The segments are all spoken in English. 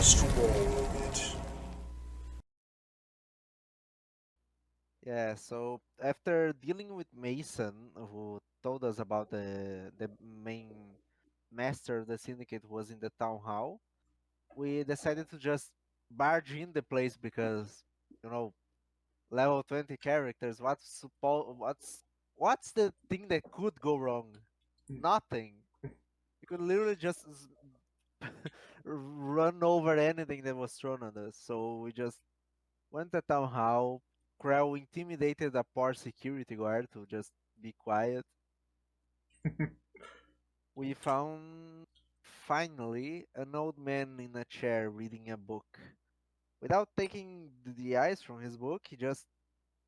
Just roll with it. Yeah, so after dealing with Mason, who told us about the main master of the syndicate was in the town hall, we decided to just barge in the place because, you know, level 20 characters, what's the thing that could go wrong? Nothing. You could literally just run over anything that was thrown at us. So we just went to town hall. Krell intimidated a poor security guard to just be quiet. We found finally an old man in a chair reading a book. Without taking the eyes from his book, he just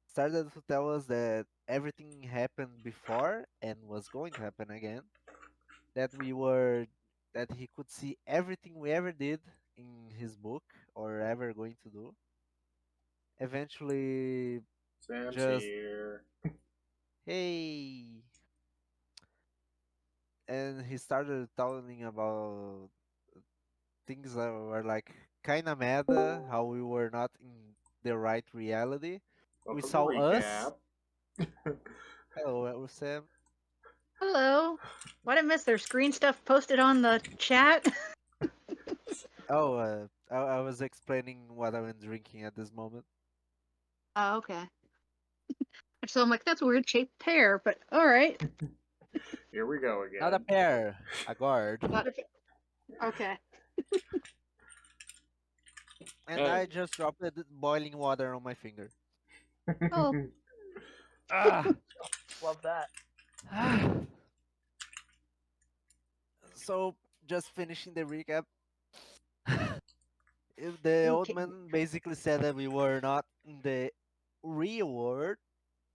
started to tell us that everything happened before and was going to happen again. That we were that he could see everything we ever did in his book or ever going to do. Eventually, Sam's just here. hey, and he started telling about things that were like kind of meta, how we were not in the right reality. We Welcome to saw us. recap. Hello, Sam. Hello. Why did I miss their screen stuff posted on the chat? Oh, I was explaining what I'm drinking at this moment. Oh, okay. So I'm like, that's a weird shaped pear, but all right. Here we go Not a again. pear, a gourd. Not if okay. And I just dropped the boiling water on my finger. Oh, Ah. Love that. So, just finishing the recap. The old okay. man basically said that we were not in the real world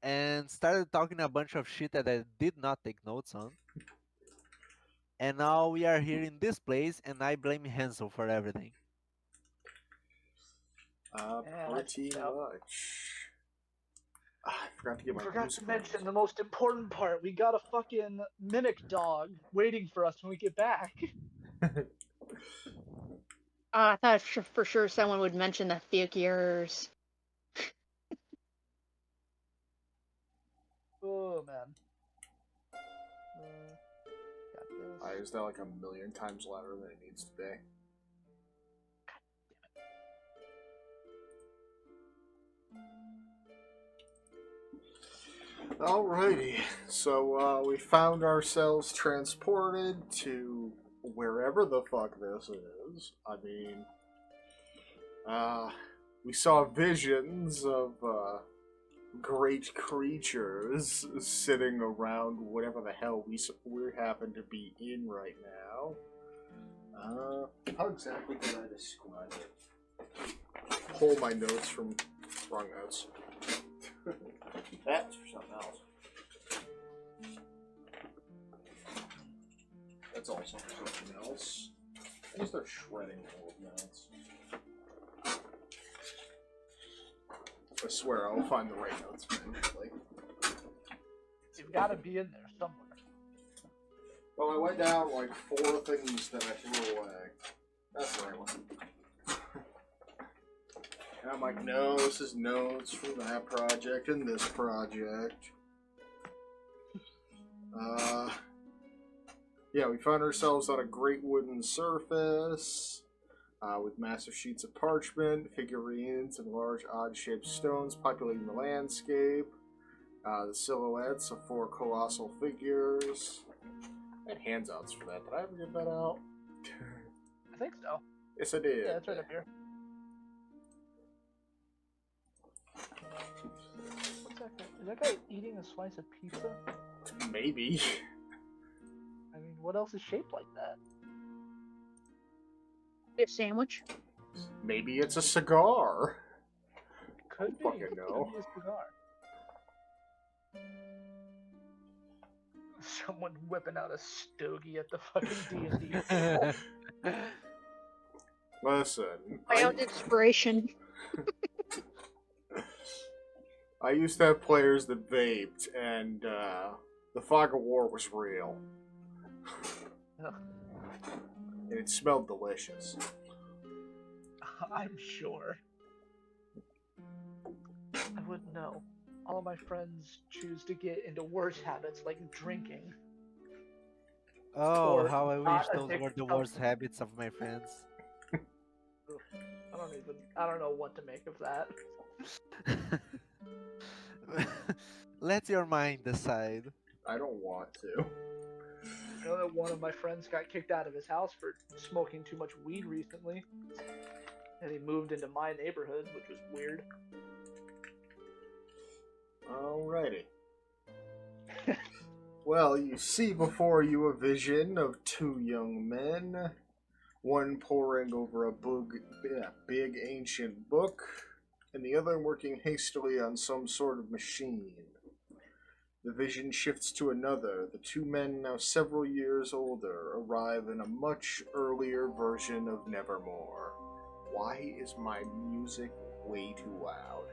and started talking a bunch of shit that I did not take notes on. And now we are here in this place, and I blame Hansel for everything. Yeah, Pretty no. much. I forgot to get We my forgot to music mention on. the most important part. We got a fucking mimic dog waiting for us when we get back. I thought for sure someone would mention the figures. Oh man. Got this. I used that like a million times louder than it needs to be. Alrighty, so we found ourselves transported to wherever the fuck this is. I mean, we saw visions of great creatures sitting around whatever the hell we happen to be in right now. How exactly can I describe it? Pull my notes from wrong notes. That's for something else. That's also for something else. I guess they're shredding old notes. I swear I'll find the right notes eventually. You've got to be in there somewhere. Well, I went down like 4 things that I threw away. That's the right one. And I'm like, no, this is notes from that project and this project. Yeah, we found ourselves on a great wooden surface with massive sheets of parchment, figurines, and large odd-shaped stones populating the landscape. The silhouettes of 4 colossal figures. I had handouts for that. Did I ever get that out? I think so. Yes, I did. Yeah, it's right up here. What's that guy? Is that guy eating a slice of pizza? Maybe. I mean, what else is shaped like that? A sandwich. Maybe it's a cigar. Could be. Fucking know. Could be a cigar. Someone whipping out a stogie at the fucking D&D table. Listen, I own inspiration. I used to have players that vaped, and the fog of war was real. Ugh. And it smelled delicious. I'm sure. I wouldn't know. All of my friends choose to get into worse habits like drinking. Oh, Or how I not wish those were addicted the to- worst habits of my friends. I don't know what to make of that. Let your mind decide. I don't want to. I know that one of my friends got kicked out of his house for smoking too much weed recently. And he moved into my neighborhood, which was weird. Alrighty. Well, you see before you a vision of two young men, one poring over a big ancient book, and the other working hastily on some sort of machine. The vision shifts to another. The two men, now several years older, arrive in a much earlier version of Nevermore. Why is my music way too loud?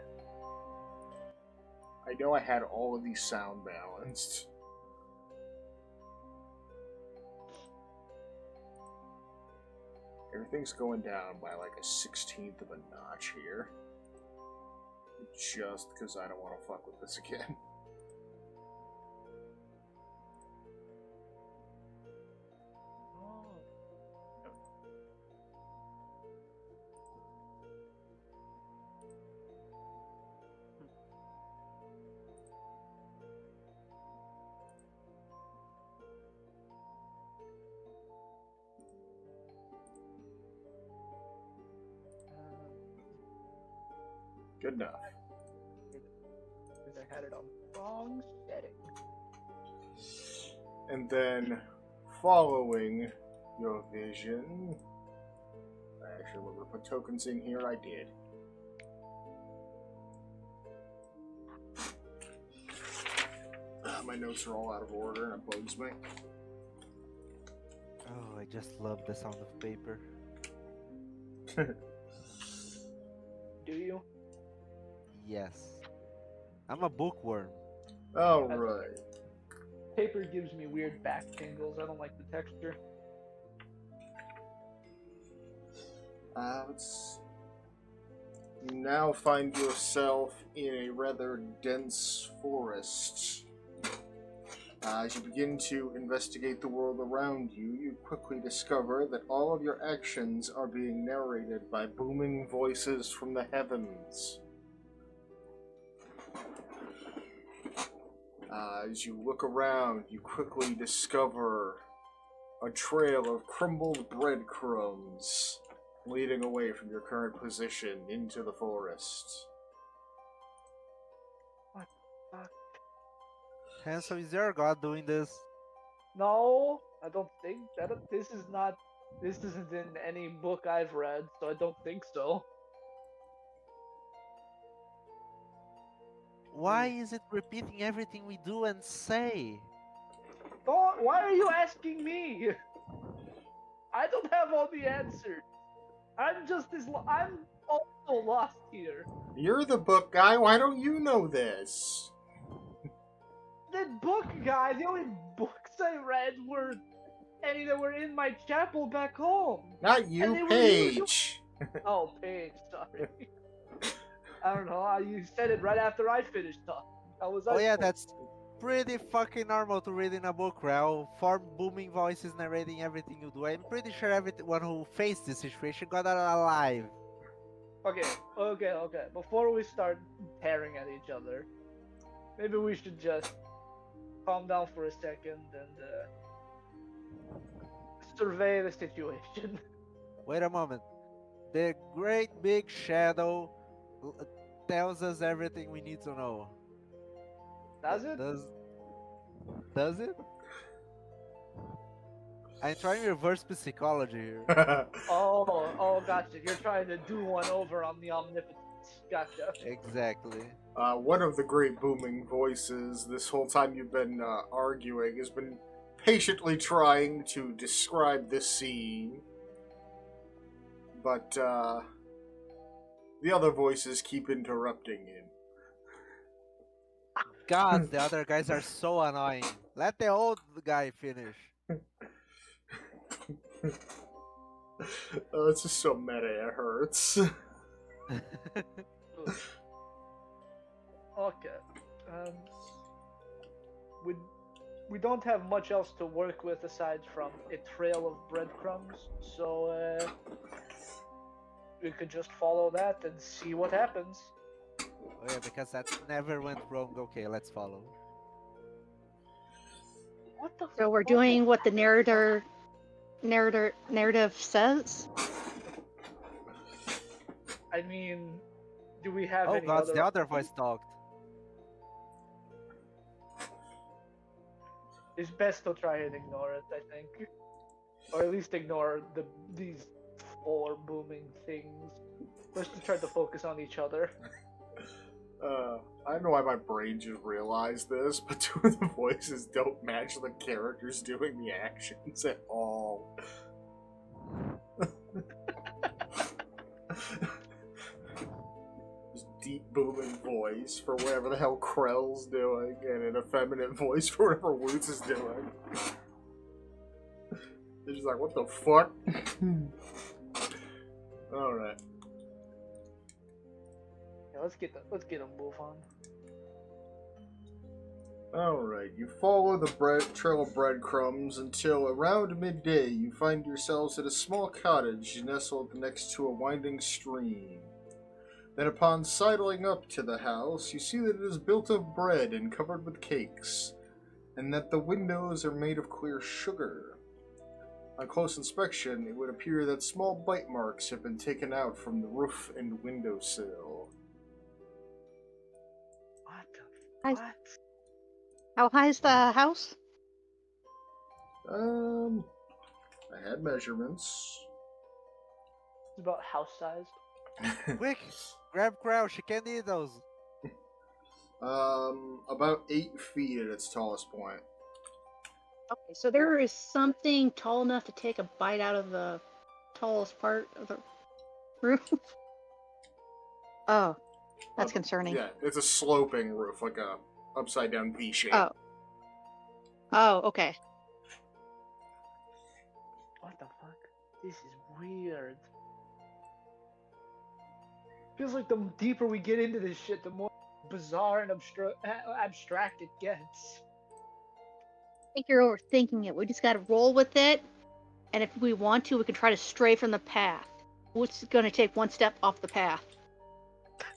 I know I had all of these sound balanced. Everything's going down by like a 16th of a notch here. Just because I don't want to fuck with this again. Good enough. Because I had it on the wrong setting. And then, following your vision... Actually, we're going to put tokens in here. I did. My notes are all out of order and it bugs me. Oh, I just love the sound of paper. Do you? Yes. I'm a bookworm. Alright. Paper gives me weird back tingles. I don't like the texture. You now find yourself in a rather dense forest. As you begin to investigate the world around you, you quickly discover that all of your actions are being narrated by booming voices from the heavens. As you look around, you quickly discover a trail of crumbled breadcrumbs leading away from your current position into the forest. Hansel, is your god doing this? No, I don't think that. This is not. This isn't in any book I've read, so I don't think so. Why is it repeating everything we do and say? Don't. Why are you asking me? I don't have all the answers. I'm just as. I'm also lost here. You're the book guy, why don't you know this? The book guy. The only books I read were any that were in my chapel back home. Not And they you, were Paige. Oh, Paige, sorry. I don't know. You said it right after I finished talking. How was I? Oh yeah, supposed that's pretty fucking normal to read in a book, Rao. Four booming voices narrating everything you do. I'm pretty sure everyone who faced this situation got out alive. Okay. Before we start tearing at each other, maybe we should just calm down for a second and survey the situation. Wait a moment. The great big shadow tells us everything we need to know. Does it? Does it? I'm trying reverse psychology here. Oh, gotcha. You're trying to do one over on the omnipotence. Gotcha. Exactly. One of the great booming voices this whole time you've been arguing has been patiently trying to describe this scene. But the other voices keep interrupting him. God, the other guys are so annoying. Let the old guy finish. Oh, it's just so meta, it hurts. Okay. We we don't have much else to work with aside from a trail of breadcrumbs, so we could just follow that and see what happens. Oh yeah, because that never went wrong. Okay, let's follow. What the? So we're fuck? doing what the narrative says. I mean, do we have Oh any god, other? the other voice talked. It's best to try and ignore it, I think, or at least ignore these four booming things. Let's just try to focus on each other. I don't know why my brain just realized this, but two of the voices don't match the characters doing the actions at all. Just deep booming voice for whatever the hell Krell's doing, and an effeminate voice for whatever Woots is doing. They're just like, what the fuck? Alright. Yeah, let's get a move on. Alright, you follow the trail of breadcrumbs until around midday you find yourselves at a small cottage nestled next to a winding stream. Then upon sidling up to the house, you see that it is built of bread and covered with cakes, and that the windows are made of clear sugar. On close inspection, it would appear that small bite marks have been taken out from the roof and windowsill. What the? I- What? How high is the house? I had measurements. It's about house size. Quick, grab Crow, she can't eat those. About 8 feet at its tallest point. Okay, so there is something tall enough to take a bite out of the tallest part of the roof. Oh, that's concerning. Yeah, it's a sloping roof, like a upside down V shape. Oh. Oh, okay. What the fuck? This is weird. Feels like the deeper we get into this shit, the more bizarre and abstract it gets. I think you're overthinking it. We just gotta roll with it, and if we want to, we can try to stray from the path. What's gonna take one step off the path?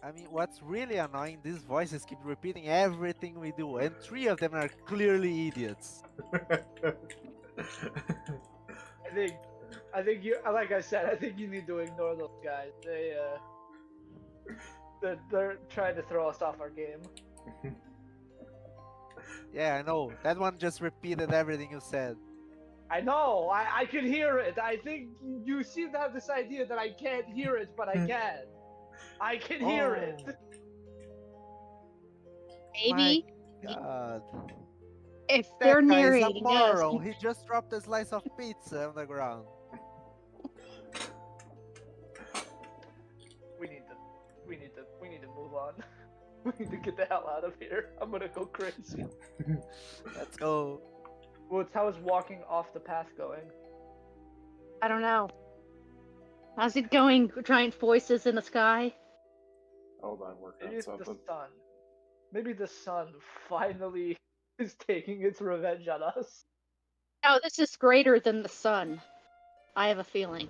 I mean, what's really annoying, these voices keep repeating everything we do, and 3 of them are clearly idiots. I think you, like I said, I think you need to ignore those guys. They're trying to throw us off our game. Yeah, I know. That one just repeated everything you said. I know, I can hear it. I think you seem to have this idea that I can't hear it, but I can. I can hear it. Maybe God. if That they're guy is narrating us, immoral. He just dropped a slice of pizza on the ground. We need to move on. We need to get the hell out of here. I'm gonna go crazy. Let's go. Woods, how is walking off the path going? I don't know. How's it going? Giant voices in the sky. Hold on, working Maybe on it's the something. sun. Maybe the sun finally is taking its revenge on us. No, this is greater than the sun. I have a feeling.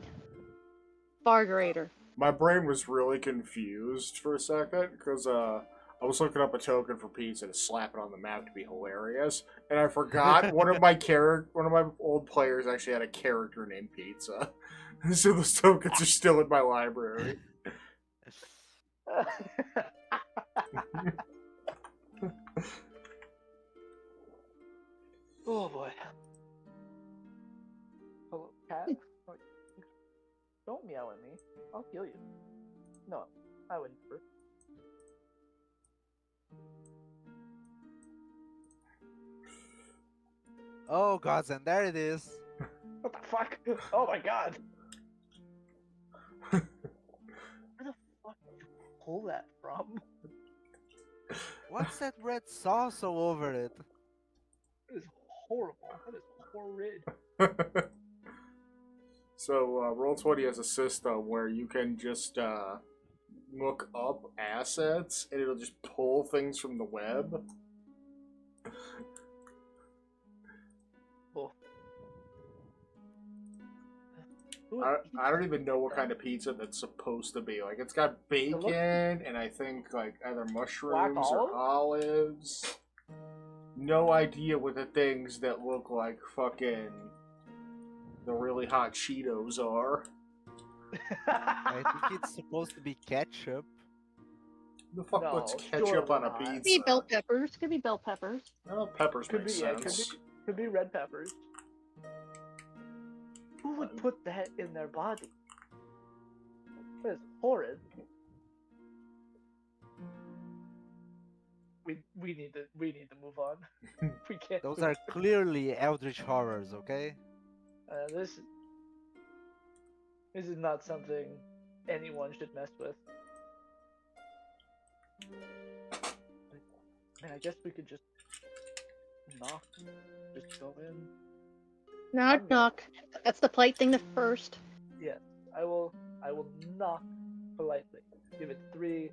Far greater. My brain was really confused for a second, because, I was looking up a token for pizza to slap it on the map to be hilarious, and I forgot one of my old players actually had a character named Pizza. So those tokens are still in my library. Oh boy. Hello, cat? Oh, don't meow at me. I'll kill you. No, I would never. Oh gods, and there it is. What the fuck? Oh my god! Where the fuck did you pull that from? What's that red sauce all over it? That is horrible. That is horrid. So, Roll20 has a system where you can just look up assets and it'll just pull things from the web. Oh. I don't even know what kind of pizza that's supposed to be. Like, it's got bacon and I think, like, either mushrooms or olives. No idea what the things that look like fucking the really hot Cheetos are. I think it's supposed to be ketchup. The fuck No, puts ketchup on a not. pizza? Could be bell peppers. Could be bell peppers. Oh, peppers Could make be, yeah, sense. could be red peppers. Who would put that in their body? That is horrid. We need to move on. We can't. Those are clearly eldritch horrors, okay? This is not something anyone should mess with. Man, I guess we could just knock, just go in. Knock, knock. That's the polite thing to first. Yes, I will knock politely. Give it three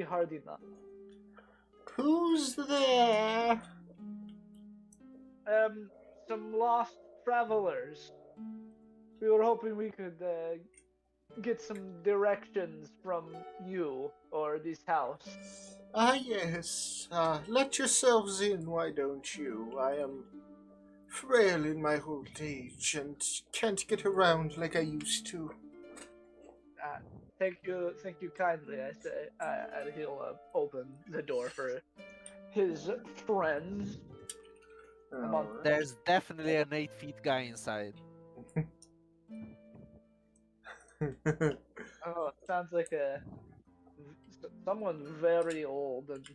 hearty knocks. Who's there? Some lost travelers. We were hoping we could get some directions from you or this house. Ah, yes. Let yourselves in, why don't you? I am frail in my old age and can't get around like I used to. Thank you kindly. I say, and he'll open the door for his friends. Alright. There's definitely an 8 feet guy inside. Oh, sounds like someone very old and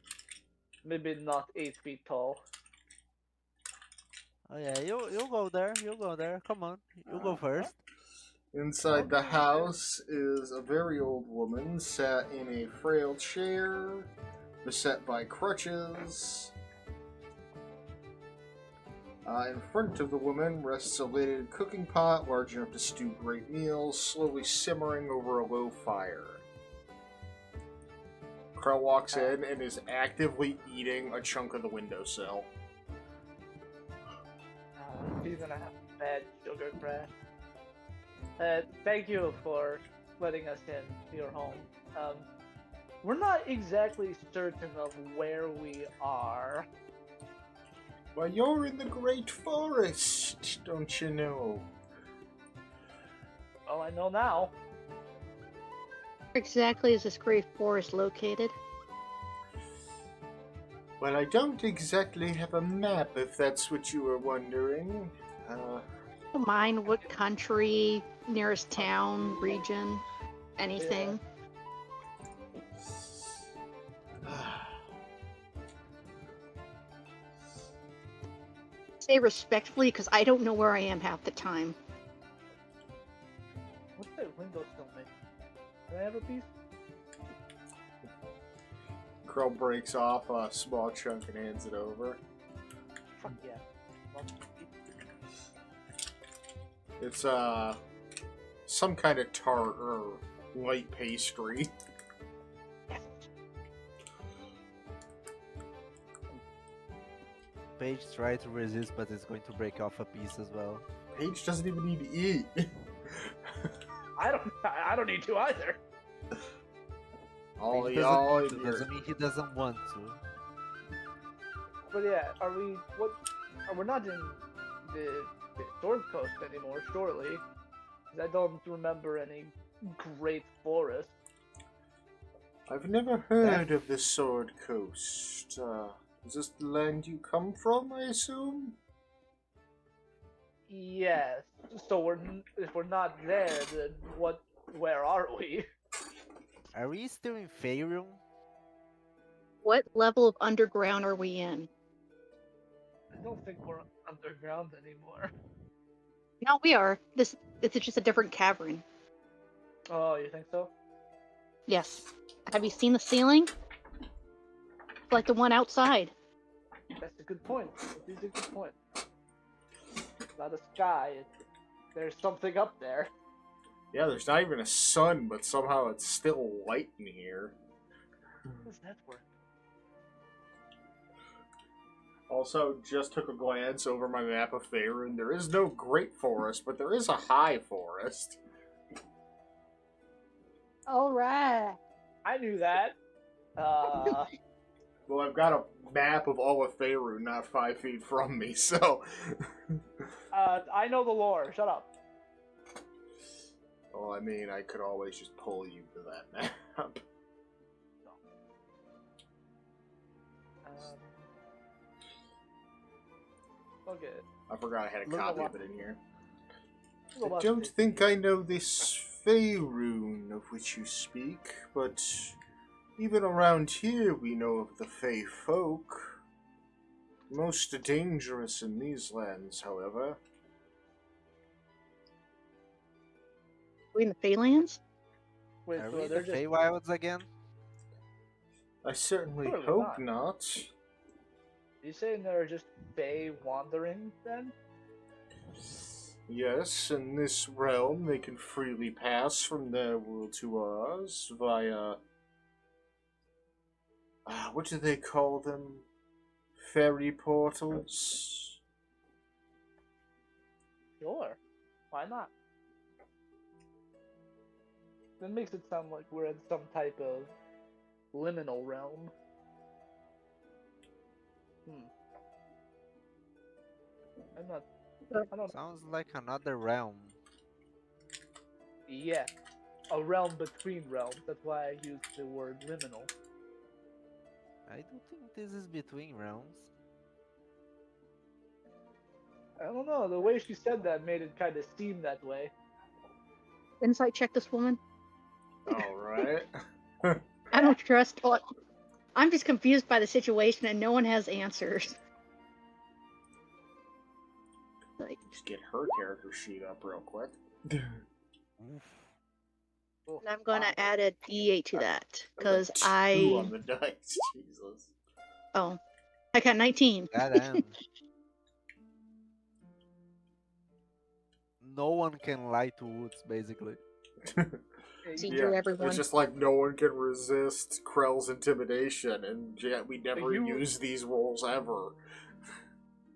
maybe not 8 feet tall. Oh yeah, you'll go there. You'll go there. Come on, you'll go first. Inside the house is a very old woman sat in a frail chair, beset by crutches. In front of the woman rests a lidded cooking pot large enough to stew great meals, slowly simmering over a low fire. Krell walks in and is actively eating a chunk of the windowsill. He's gonna have a bad sugar crash. Thank you for letting us in to your home. We're not exactly certain of where we are. Well, you're in the Great Forest, don't you know? Well, I know now. Where exactly is this great forest located? Well, I don't exactly have a map, if that's what you were wondering. Don't mind what country, nearest town, region, anything. Say respectfully, because I don't know where I am half the time. What's that window still make? Can I have a piece? Crow breaks off a small chunk and hands it over. Fuck yeah. Well, It's some kind of tart or light pastry. Paige tried to resist, but it's going to break off a piece as well. Paige doesn't even need to eat. I don't need to either. all Paige y'all doesn't, in need to, doesn't here. mean he doesn't want to. But yeah, we're not in the Sword Coast anymore, surely. 'Cause I don't remember any great forest. I've never heard of the Sword Coast. Is this the land you come from, I assume? Yes. So if we're not there, then where are we? Are we still in Faerun? What level of underground are we in? I don't think we're underground anymore. No, we are. This is just a different cavern. Oh, you think so? Yes. Have you seen the ceiling? It's like the one outside. That's a good point. It is a good point. It's not a sky. There's something up there. Yeah, there's not even a sun, but somehow it's still light in here. How does that work? Also, just took a glance over my map of Faerun. There is no great forest, but there is a high forest. All right. I knew that. Well, I've got a map of all of Faerun not 5 feet from me, so... I know the lore. Shut up. Well, I mean, I could always just pull you to that map. Okay. I forgot I had a Look copy at of it in here. Well, I don't think I know this Faerun of which you speak, but even around here we know of the Fey folk. Most dangerous in these lands, however. We in the Phalanx? Wait, Are so we in they're the just Feywilds again? I certainly Clearly hope not. not. you saying they're just Fey wandering then? Yes, in this realm they can freely pass from their world to ours via... what do they call them? Fairy portals? Sure. Why not? That makes it sound like we're in some type of liminal realm. I'm not. I don't. Sounds like another realm. Yeah, a realm between realms. That's why I used the word liminal. I don't think this is between realms. I don't know. The way she said that made it kind of seem that way. Insight check this woman. Alright. I don't trust. Oh, I'm just confused by the situation, and no one has answers. Like, Just get her character sheet up real quick. Oh, and I'm gonna wow. add a D8 to that because Two on I. the dice. Jesus. Oh, I got 19. That end. No one can lie to Woods, basically. See Yeah, through everyone. it's just like no one can resist Krell's intimidation, and yet we never You- use these rolls ever.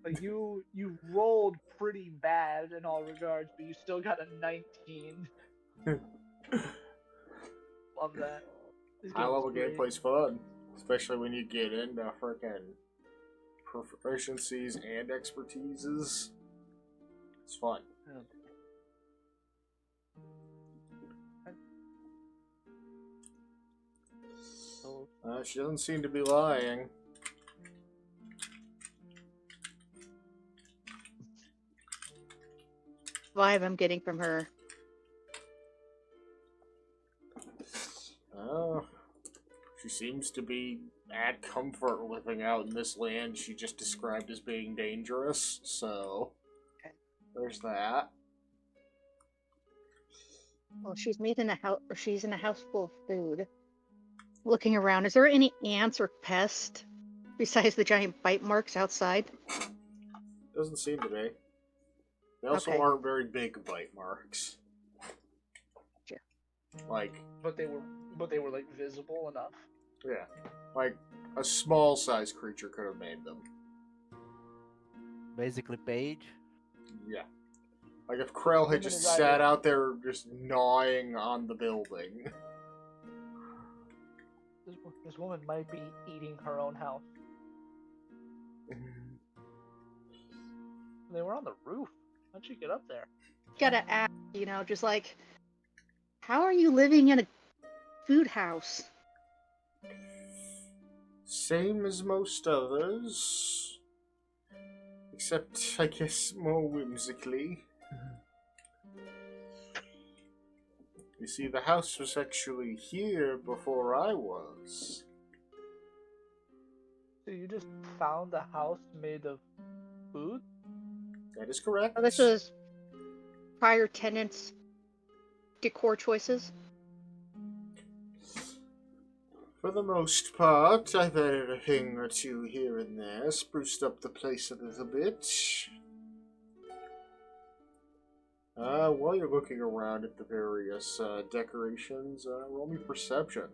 Like you rolled pretty bad in all regards, but you still got a 19. Love that. This High game is level great. gameplay's fun, especially when you get into frickin' proficiencies and expertises. It's fun. Yeah. So, She doesn't seem to be lying. Vibe I'm getting from her. Oh, she seems to be at comfort living out in this land she just described as being dangerous, so Okay. there's that. Well, she's made in a house, or she's in a house full of food. Looking around, is there any ants or pests besides the giant bite marks outside? Doesn't seem to be. They also Okay. aren't very big bite marks. Gotcha. Like, but they were like visible enough. yeah. Like, a small sized creature could have made them. Basically, Paige. Yeah. Like if Krell had Woman just is sat either- out there just gnawing on the building. This woman might be eating her own house. They were on the roof. How'd she get up there? Gotta ask, just like, how are you living in a food house? Same as most others. Except, I guess, more whimsically. You see, the house was actually here before I was. So you just found a house made of food? That is correct. Oh, this was prior tenants' decor choices. For the most part, I've added a thing or two here and there, spruced up the place a little bit. While you're looking around at the various decorations, roll me perception.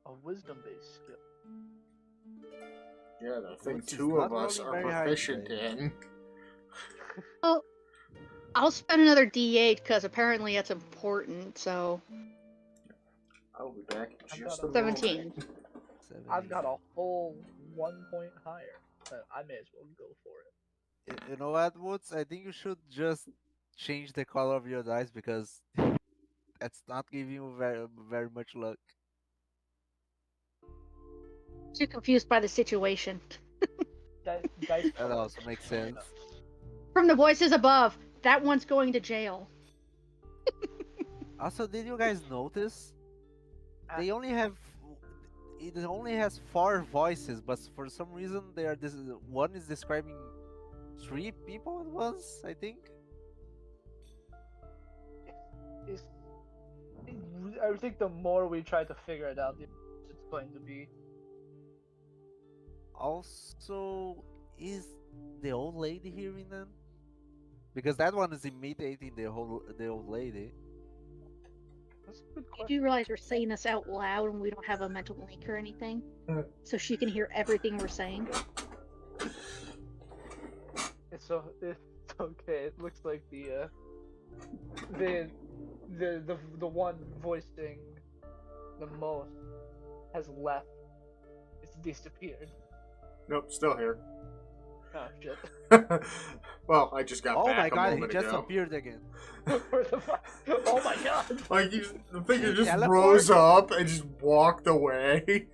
A wisdom-based skill. Yeah, the thing Woods is two not of us rolling are very high proficient today. in. Oh, I'll spend another D8 because apparently that's important. So I'll be back in I've just got a a- 17. moment. I've got a 17. whole 1 point higher. I may as well go for it. You know what, Woods? I think you should just change the color of your dice because that's not giving you very much luck. Too confused by the situation. Dice That color. also makes sense. From the voices above, that one's going to jail. Also, did you guys notice Ah. they only have it only has 4 voices, but for some reason they are this one is describing 3 people at once, I think. It's, I think the more we try to figure it out, the worse it's going to be. Also, is the old lady hearing them? Because that one is imitating the old lady. That's a good You question. do realize we're saying this out loud and we don't have a mental link or anything? Hmm. So she can hear everything we're saying. It's okay. It looks like the one voicing the most has left. It's disappeared. Nope, still here. Oh shit. Well, I just got Oh my back a god, he moment just ago. appeared again. Where the fuck? Oh my god. Like, the figure He just teleported? rose up and just walked away.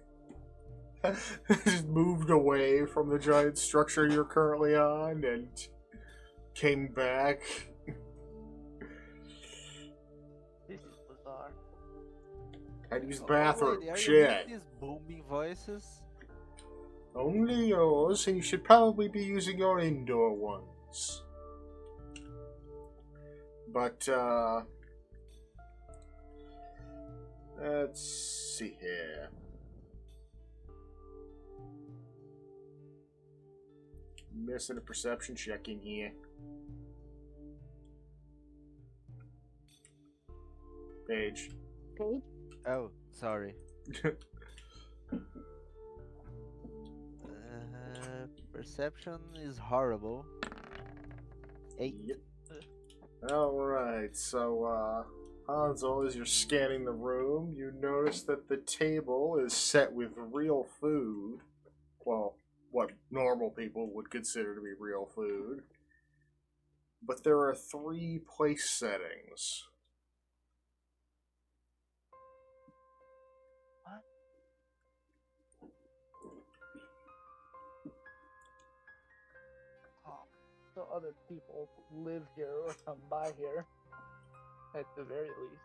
Just moved away from the giant structure you're currently on and came back. This is bizarre. Had used Oh, bathroom. lady, are you Shit. hearing these booming voices? Only yours, and you should probably be using your indoor ones. But, let's see here. Missing a perception check in here. Page. Page? Oh, sorry. Perception is horrible. 8. Yep. Alright, so, Hanzo, as you're scanning the room, you notice that the table is set with real food. Well, what normal people would consider to be real food. But there are 3 place settings. So other people live here or come by here, at the very least.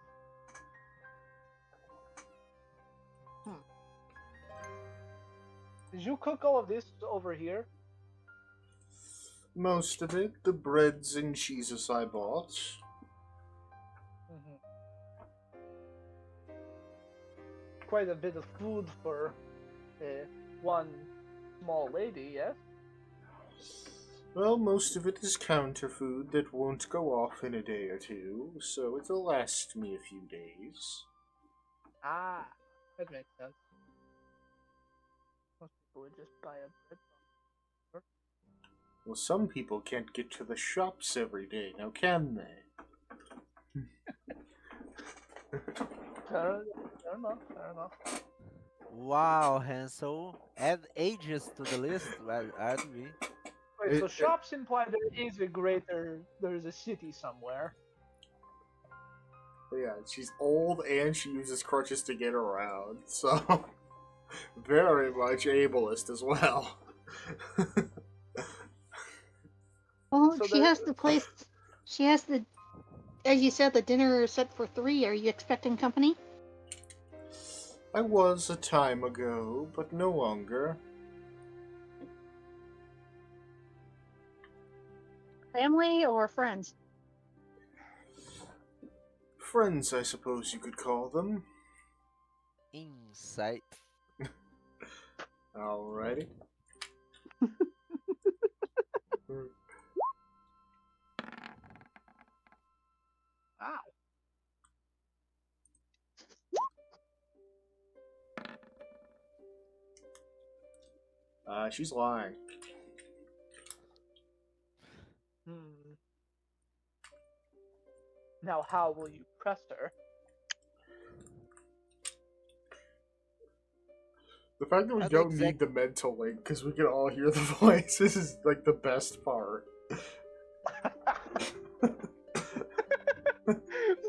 Did you cook all of this over here? Most of it, the breads and cheeses I bought. Mm-hmm. Quite a bit of food for one small lady, yes? Well, most of it is counter food that won't go off in a day or two, so it'll last me a few days. Ah, that makes sense. Most people would just buy a bread box. Well, some people can't get to the shops every day, now can they? Fair enough, fair enough. Wow, Hansel. Add ages to the list, aren't we? Wait, so shops imply there's a city somewhere. Yeah, she's old and she uses crutches to get around, so very much ableist as well. Well, So she there- has the place. She has the. As you said, the dinner is set for 3. Are you expecting company? I was a time ago, but no longer. Family or friends? Friends, I suppose you could call them. Insight. Alrighty. Ow. She's lying. Hmm. Now, how will you press her? The fact that we How the don't exact- need the mental link because we can all hear the voices is like the best part.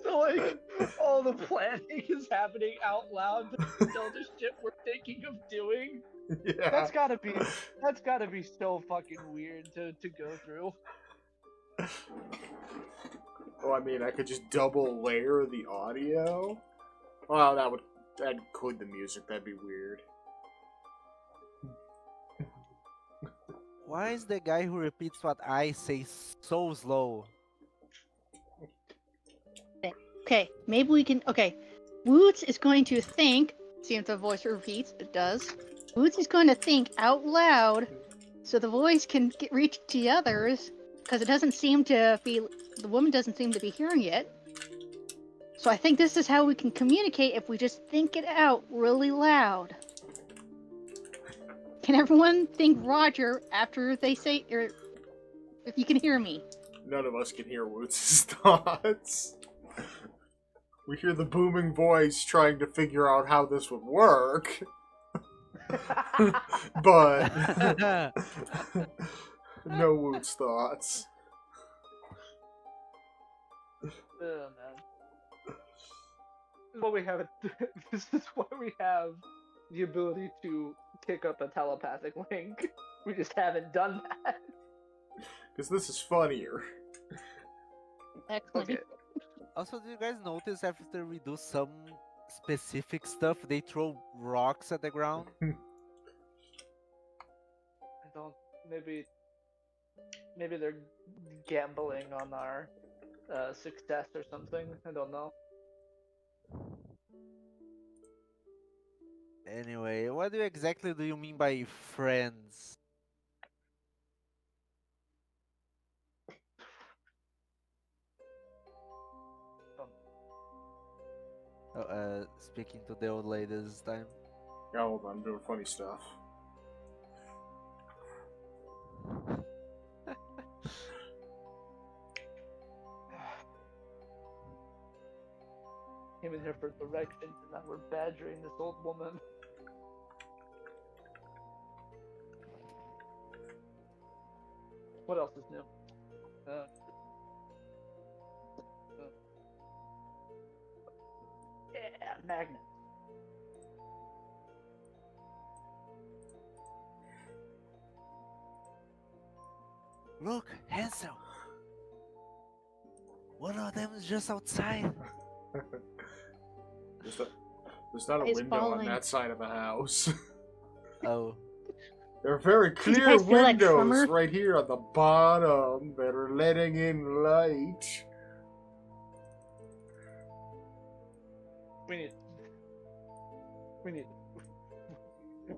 So, like, all the planning is happening out loud to tell the shit we're thinking of doing. Yeah. That's gotta be so fucking weird to go through. Well, I mean, I could just double layer the audio. Well, that'd include the music. That'd be weird. Why is the guy who repeats what I say so slow? Okay, maybe we can. Okay, Woots is going to think. See if the voice repeats. It does. Woots is going to think out loud, so the voice can reach the others, because it doesn't seem to be. The woman doesn't seem to be hearing it. So I think this is how we can communicate if we just think it out really loud. Can everyone think Roger after they say, or if you can hear me? None of us can hear Woots' thoughts. We hear the booming voice trying to figure out how this would work. But no Woots' thoughts. Oh, man. This is what we have. This is why we have the ability to pick up a telepathic link. We just haven't done that. Because this is funnier. Excellent. Okay. Also, do you guys notice after we do some specific stuff, they throw rocks at the ground? I don't. Maybe they're gambling on our success or something. I don't know. Anyway, what exactly do you mean by friends? Speaking to the old lady this time. Yeah, hold on, I'm doing funny stuff. Came in here for directions, and now we're badgering this old woman. What else is new? Yeah, magnet. Look, Hansel! One of them is just outside. There's not a He's window on following. that side of the house. Oh. There are very you clear guys feel that windows tremor? right here at the bottom that are letting in light. We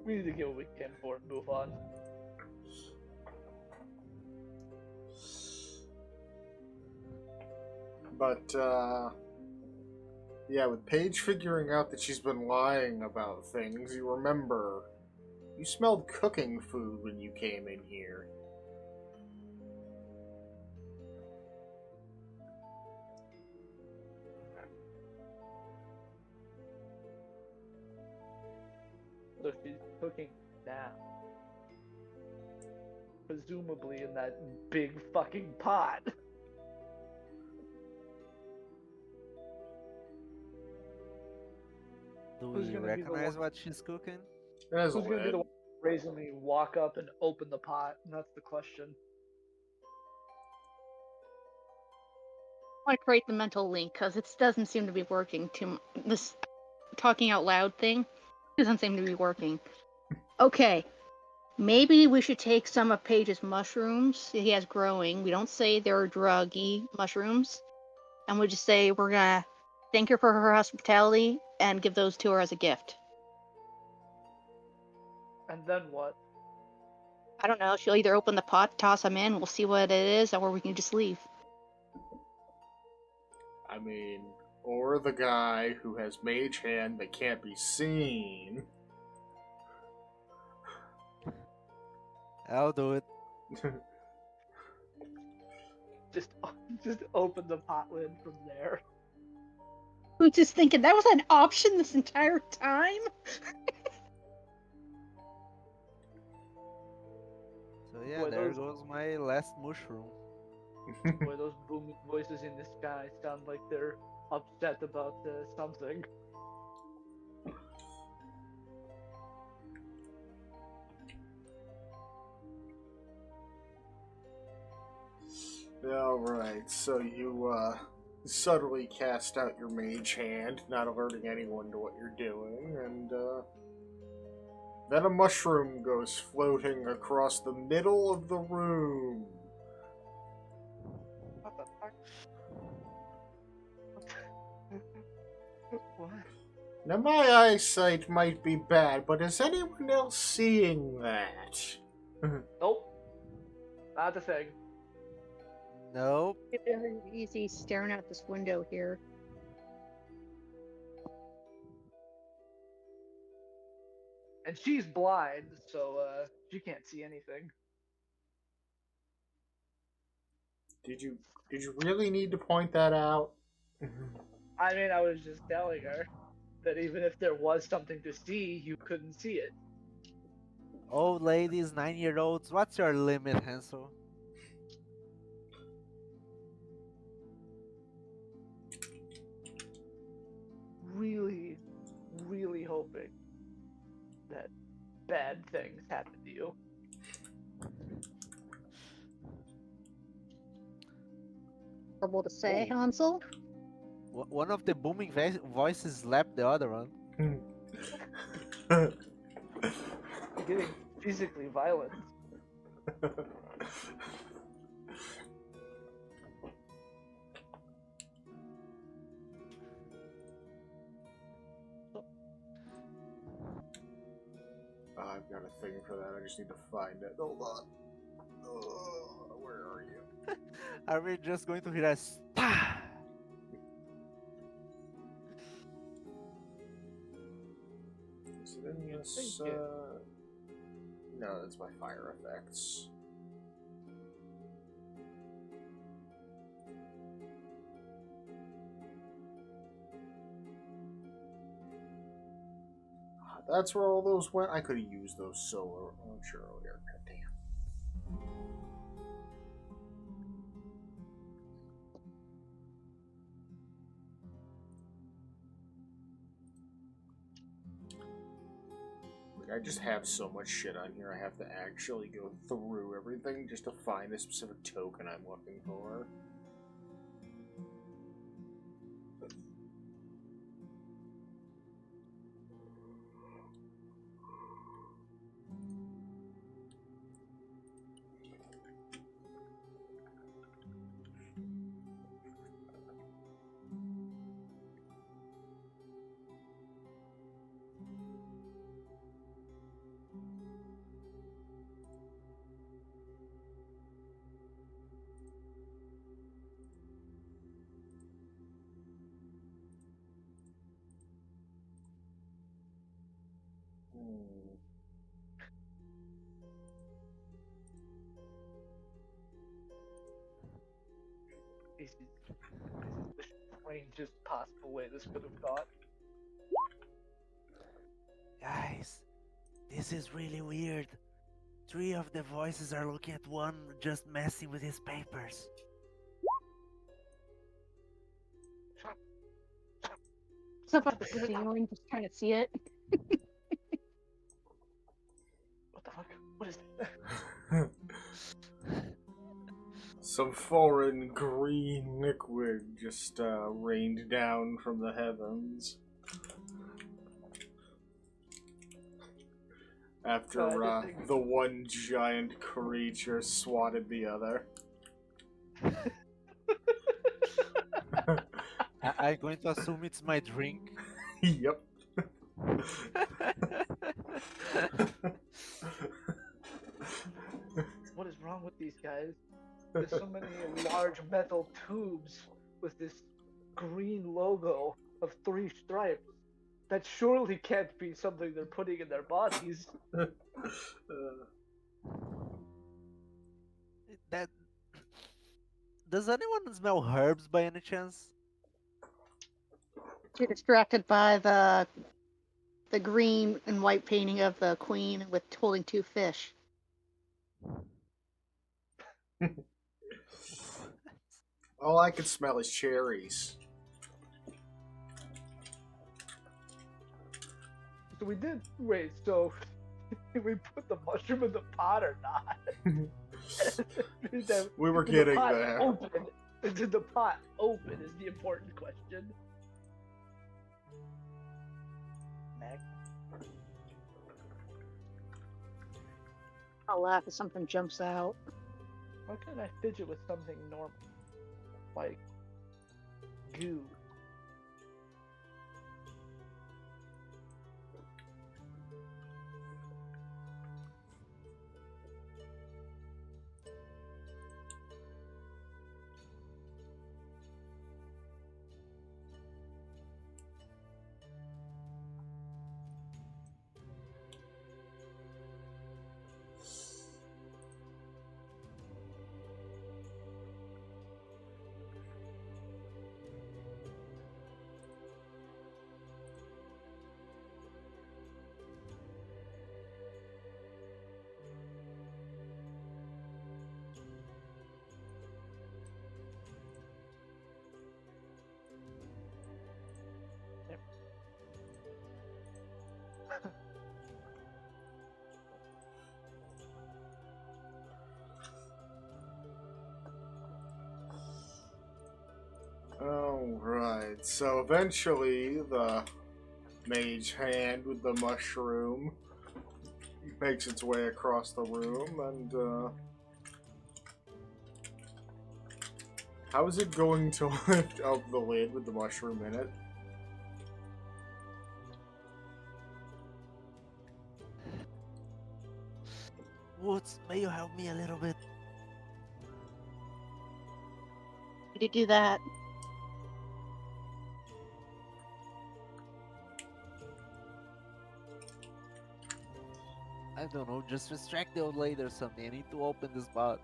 need to get what we can for and move on. But, yeah, with Paige figuring out that she's been lying about things, you remember, you smelled cooking food when you came in here. So she's cooking now. Presumably in that big fucking pot. Do Who's we gonna be the recognize one- what she's cooking? It has a Who's gonna be lid. the one brazenly walk up and open the pot? And that's the question. I want to create the mental link because it doesn't seem to be working. This talking out loud thing doesn't seem to be working. Okay, maybe we should take some of Paige's mushrooms he has growing. We don't say they're druggy mushrooms, and we just say we're gonna thank her for her hospitality and give those to her as a gift. And then what? I don't know. She'll either open the pot, toss them in. We'll see what it is, or we can just leave. I mean, or the guy who has mage hand that can't be seen. I'll do it. Just open the pot lid from there. Who's just thinking that was an option this entire time? So yeah, Boy, there those- goes my last mushroom. Boy, those booming voices in the sky sound like they're upset about something. Alright, so you subtly cast out your mage hand, not alerting anyone to what you're doing, and then a mushroom goes floating across the middle of the room. What the fuck? What? Now, my eyesight might be bad, but is anyone else seeing that? Nope. Not a thing. Nope. It's very easy staring out this window here. And she's blind, so she can't see anything. Did you really need to point that out? I mean, I was just telling her that even if there was something to see, you couldn't see it. Old ladies, 9-year-olds, what's your limit, Hansel? Really, really hoping that bad things happen to you. Horrible to say, Oh. Hansel. One of the booming voices slapped the other one. You're getting physically violent. I've got a thing for that. I just need to find it. Hold on. Where are you? Are we just going to hear a spa? Is it in this? Thank you. No, that's my fire effects. That's where all those went. I could have used those solar launcher earlier. God damn. Like, I just have so much shit on here. I have to actually go through everything just to find the specific token I'm looking for. This is the strangest possible way this could have gone. Guys, this is really weird. 3 of the voices are looking at one just messing with his papers. So about the ceiling, just trying to see it. What the fuck? What is that? Some foreign green liquid just rained down from the heavens. After the one giant creature swatted the other. I'm going to assume it's my drink. Yep. What is wrong with these guys? There's so many large metal tubes with this green logo of 3 stripes. That surely can't be something they're putting in their bodies. That does anyone smell herbs by any chance? You're distracted by the green and white painting of the queen with holding 2 fish. All I can smell is cherries. So we did. Wait, so did we put the mushroom in the pot or not? We were Did the getting pot there. open? Did the pot open is the important question. Next. I'll laugh if something jumps out. Why can't I fidget with something normal? Like goo. Alright, so eventually the mage hand with the mushroom makes its way across the room, and how is it going to lift up the lid with the mushroom in it? Woods, may you help me a little bit? Did you do that? I don't know, just distract the old lady or something. I need to open this pot.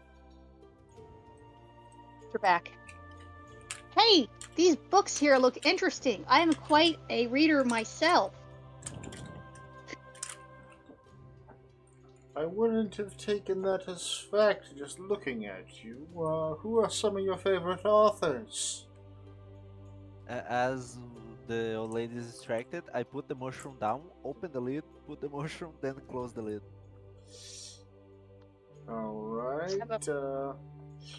You're back. Hey, these books here look interesting. I am quite a reader myself. I wouldn't have taken that as fact just looking at you. Who are some of your favorite authors? As the old lady is distracted, I put the mushroom down, open the lid, put the mushroom, then close the lid. Alright,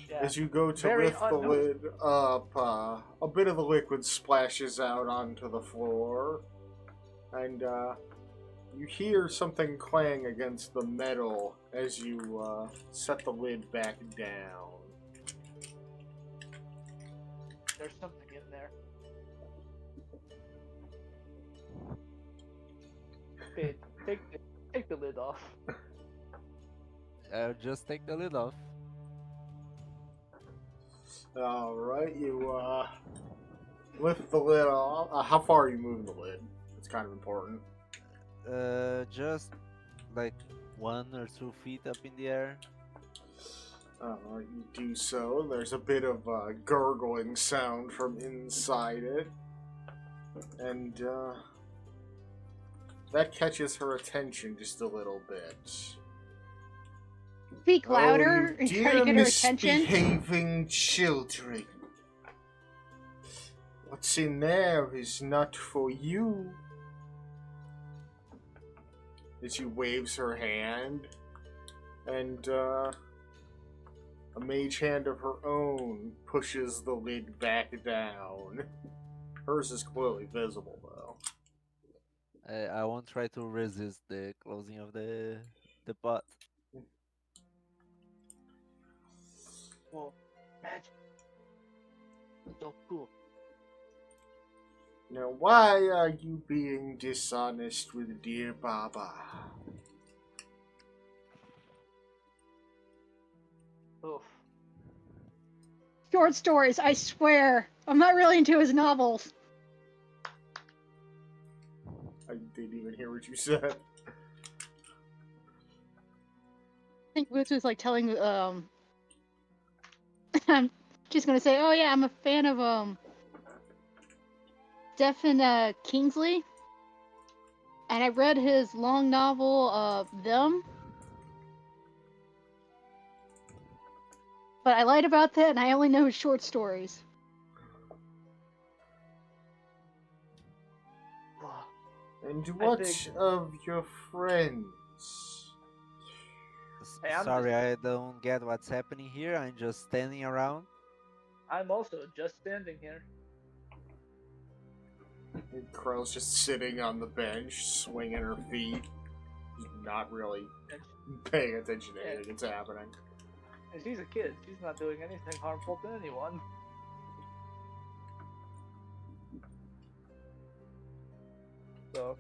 Yeah. as you go to Very lift the lid up, a bit of the liquid splashes out onto the floor, and you hear something clang against the metal as you set the lid back down. There's something in there. Babe, take the lid off. I'll just take the lid off. Alright, you lift the lid off. How far are you moving the lid? It's kind of important. Just like 1 or 2 feet up in the air. Alright, you do so. There's a bit of gurgling sound from inside it. And that catches her attention just a little bit. Speak louder and try to get her attention. Misbehaving children. What's in there is not for you. As she waves her hand, and a mage hand of her own pushes the lid back down. Hers is clearly visible, though. I won't try to resist the closing of the pot. Whoa, magic. So cool. Now, why are you being dishonest with dear Baba? Oof. short stories, I swear. I'm not really into his novels. I didn't even hear what you said. I think Boots was like telling I'm just gonna say, oh yeah, I'm a fan of Stephen Kingsley. And I read his long novel Them. But I lied about that and I only know his short stories. And I what think- of your friends? Hey, I'm Sorry, I don't get what's happening here. I'm just standing around. I'm also just standing here. And Crow's just sitting on the bench, swinging her feet, not really paying attention to anything that's happening. And she's a kid. She's not doing anything harmful to anyone. So,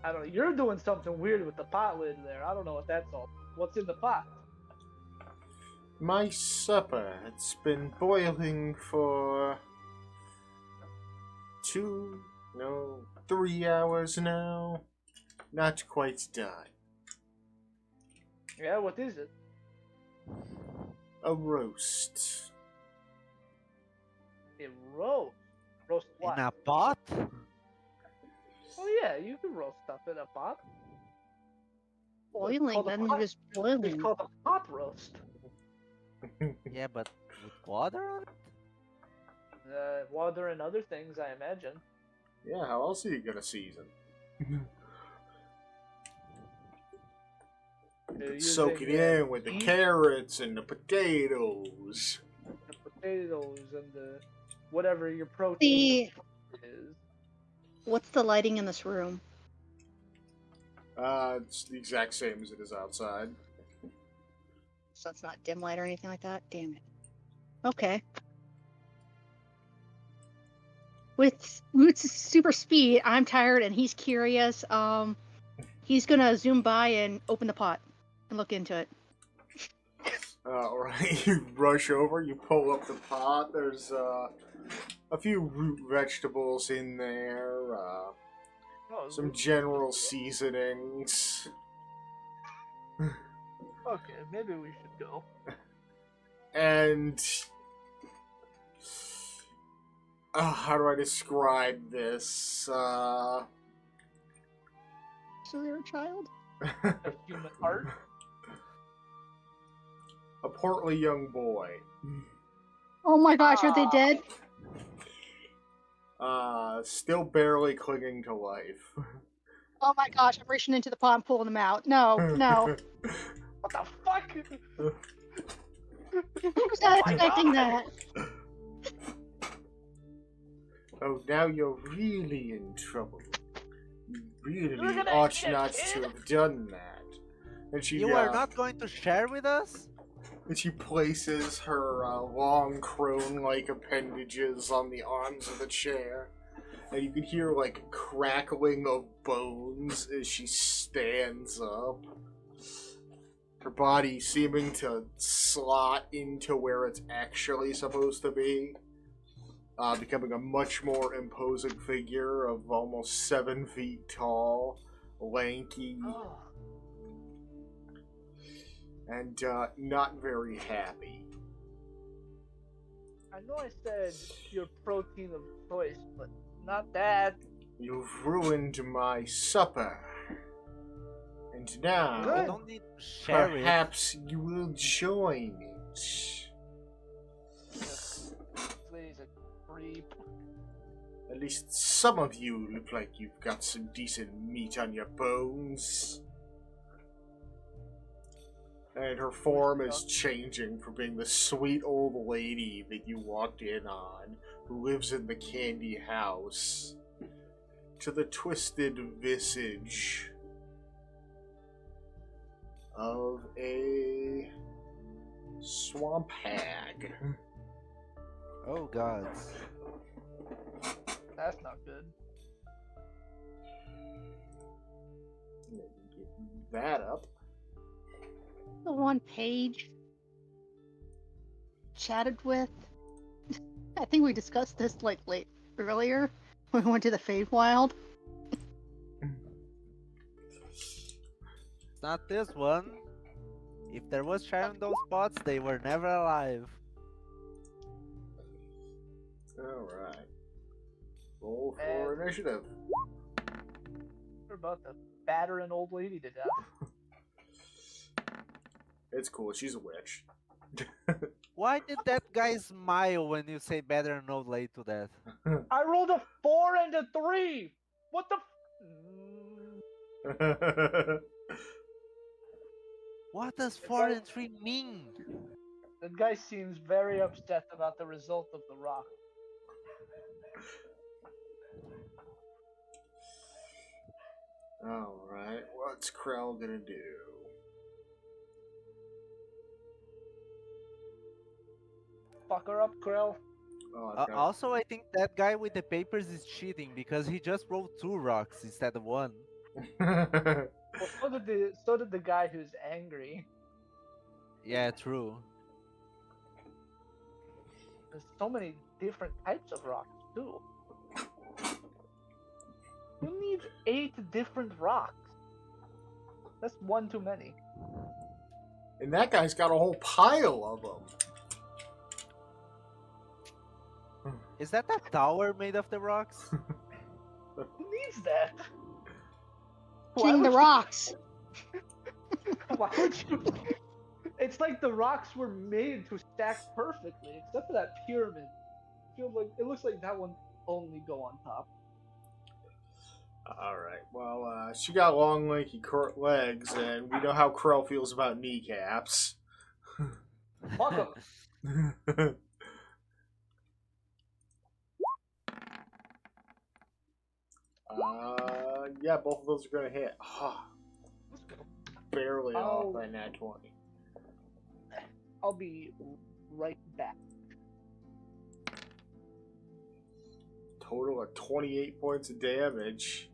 I don't know. You're doing something weird with the pot lid there. I don't know what that's all. What's in the pot? My supper, it's been boiling for 3 hours now. Not quite done. Yeah, what is it? A roast. A roast. Roast what? In a pot? Oh yeah, you can roast stuff in a pot. Boiling, called a then pot. just It's boiling. called a pot roast. Yeah, but with water on it? Water and other things, I imagine. Yeah, how else are you gonna season? Soak it Using, in with the meat, carrots and the potatoes. the potatoes and the whatever your protein is. What's the lighting in this room? It's the exact same as it is outside. So it's not dim light or anything like that? Damn it. Okay. With Roots' super speed, I'm tired and he's curious. He's gonna zoom by and open the pot and look into it. Alright, you rush over, you pull up the pot, there's a few root vegetables in there, Oh, some general seasonings. okay, maybe we should go. And how do I describe this? So they're a child? A human heart. A portly young boy. Oh my gosh, are they dead? Still barely clinging to life. Oh my gosh, I'm reaching into the pot and pulling them out. No, no. What the fuck? Who's not Oh my expecting God. that? Oh, now you're really in trouble. You really You're gonna ought eat a not kid? to have done that. And she, You are not going to share with us? and she places her long crone-like appendages on the arms of the chair. And you can hear, like, crackling of bones as she stands up. Her body seeming to slot into where it's actually supposed to be. Becoming a much more imposing figure of almost 7 feet tall, lanky, Oh, and not very happy. I know I said your protein of choice, but not that. You've ruined my supper. And now, You don't need to share it. perhaps you will join it. Please, a creep. At least some of you look like you've got some decent meat on your bones. And her form is changing from being the sweet old lady that you walked in on, who lives in the candy house, to the twisted visage of a swamp hag. Oh gods. That's not good. Get that up. The one Paige chatted with I think we discussed this like late earlier when we went to the Feywild. It's not this one. If there was sharing those spots, they were never alive. Alright. Roll for And- initiative. We're about to batter an old lady to death. It's cool, she's a witch. Why did that guy smile when you say better an old lady to that? I rolled a 4 and a 3! What the What does It's 4 like- and 3 mean? That guy seems very upset about the result of the rock. Alright, what's Krell gonna do? Fuck her up, Krell. Oh, I've got- Also, I think that guy with the papers is cheating because he just rolled 2 rocks instead of 1. Well, so did the guy who's angry. Yeah, true. There's so many different types of rocks too. Who needs 8 different rocks? That's one too many. And that guy's got a whole pile of them. Is that a tower made of the rocks? Who needs that? King the would rocks. Why would you? It's like the rocks were made to stack perfectly, except for that pyramid. It looks like that one only go on top. Alright, well, she got long, lanky legs, and we know how Krell feels about kneecaps. Fuck 'em. Yeah, both of those are gonna hit. Let's go. Barely Oh. off by nat 20. I'll be right back. Total of 28 points of damage.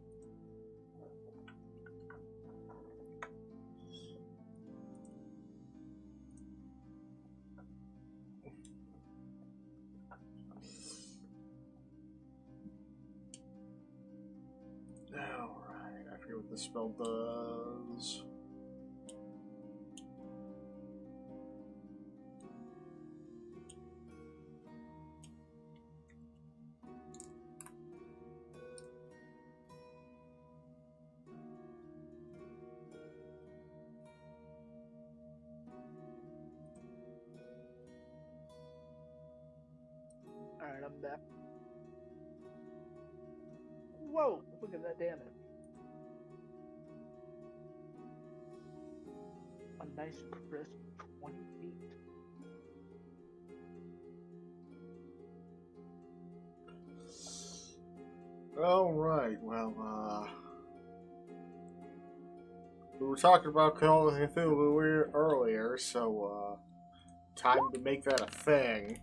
Alright, I forget what the spell does. Alright, I'm back. Whoa! Look at that damage. A nice crisp 20 feet. Alright, well, we were talking about Call of Cthulhu earlier, so, time to make that a thing.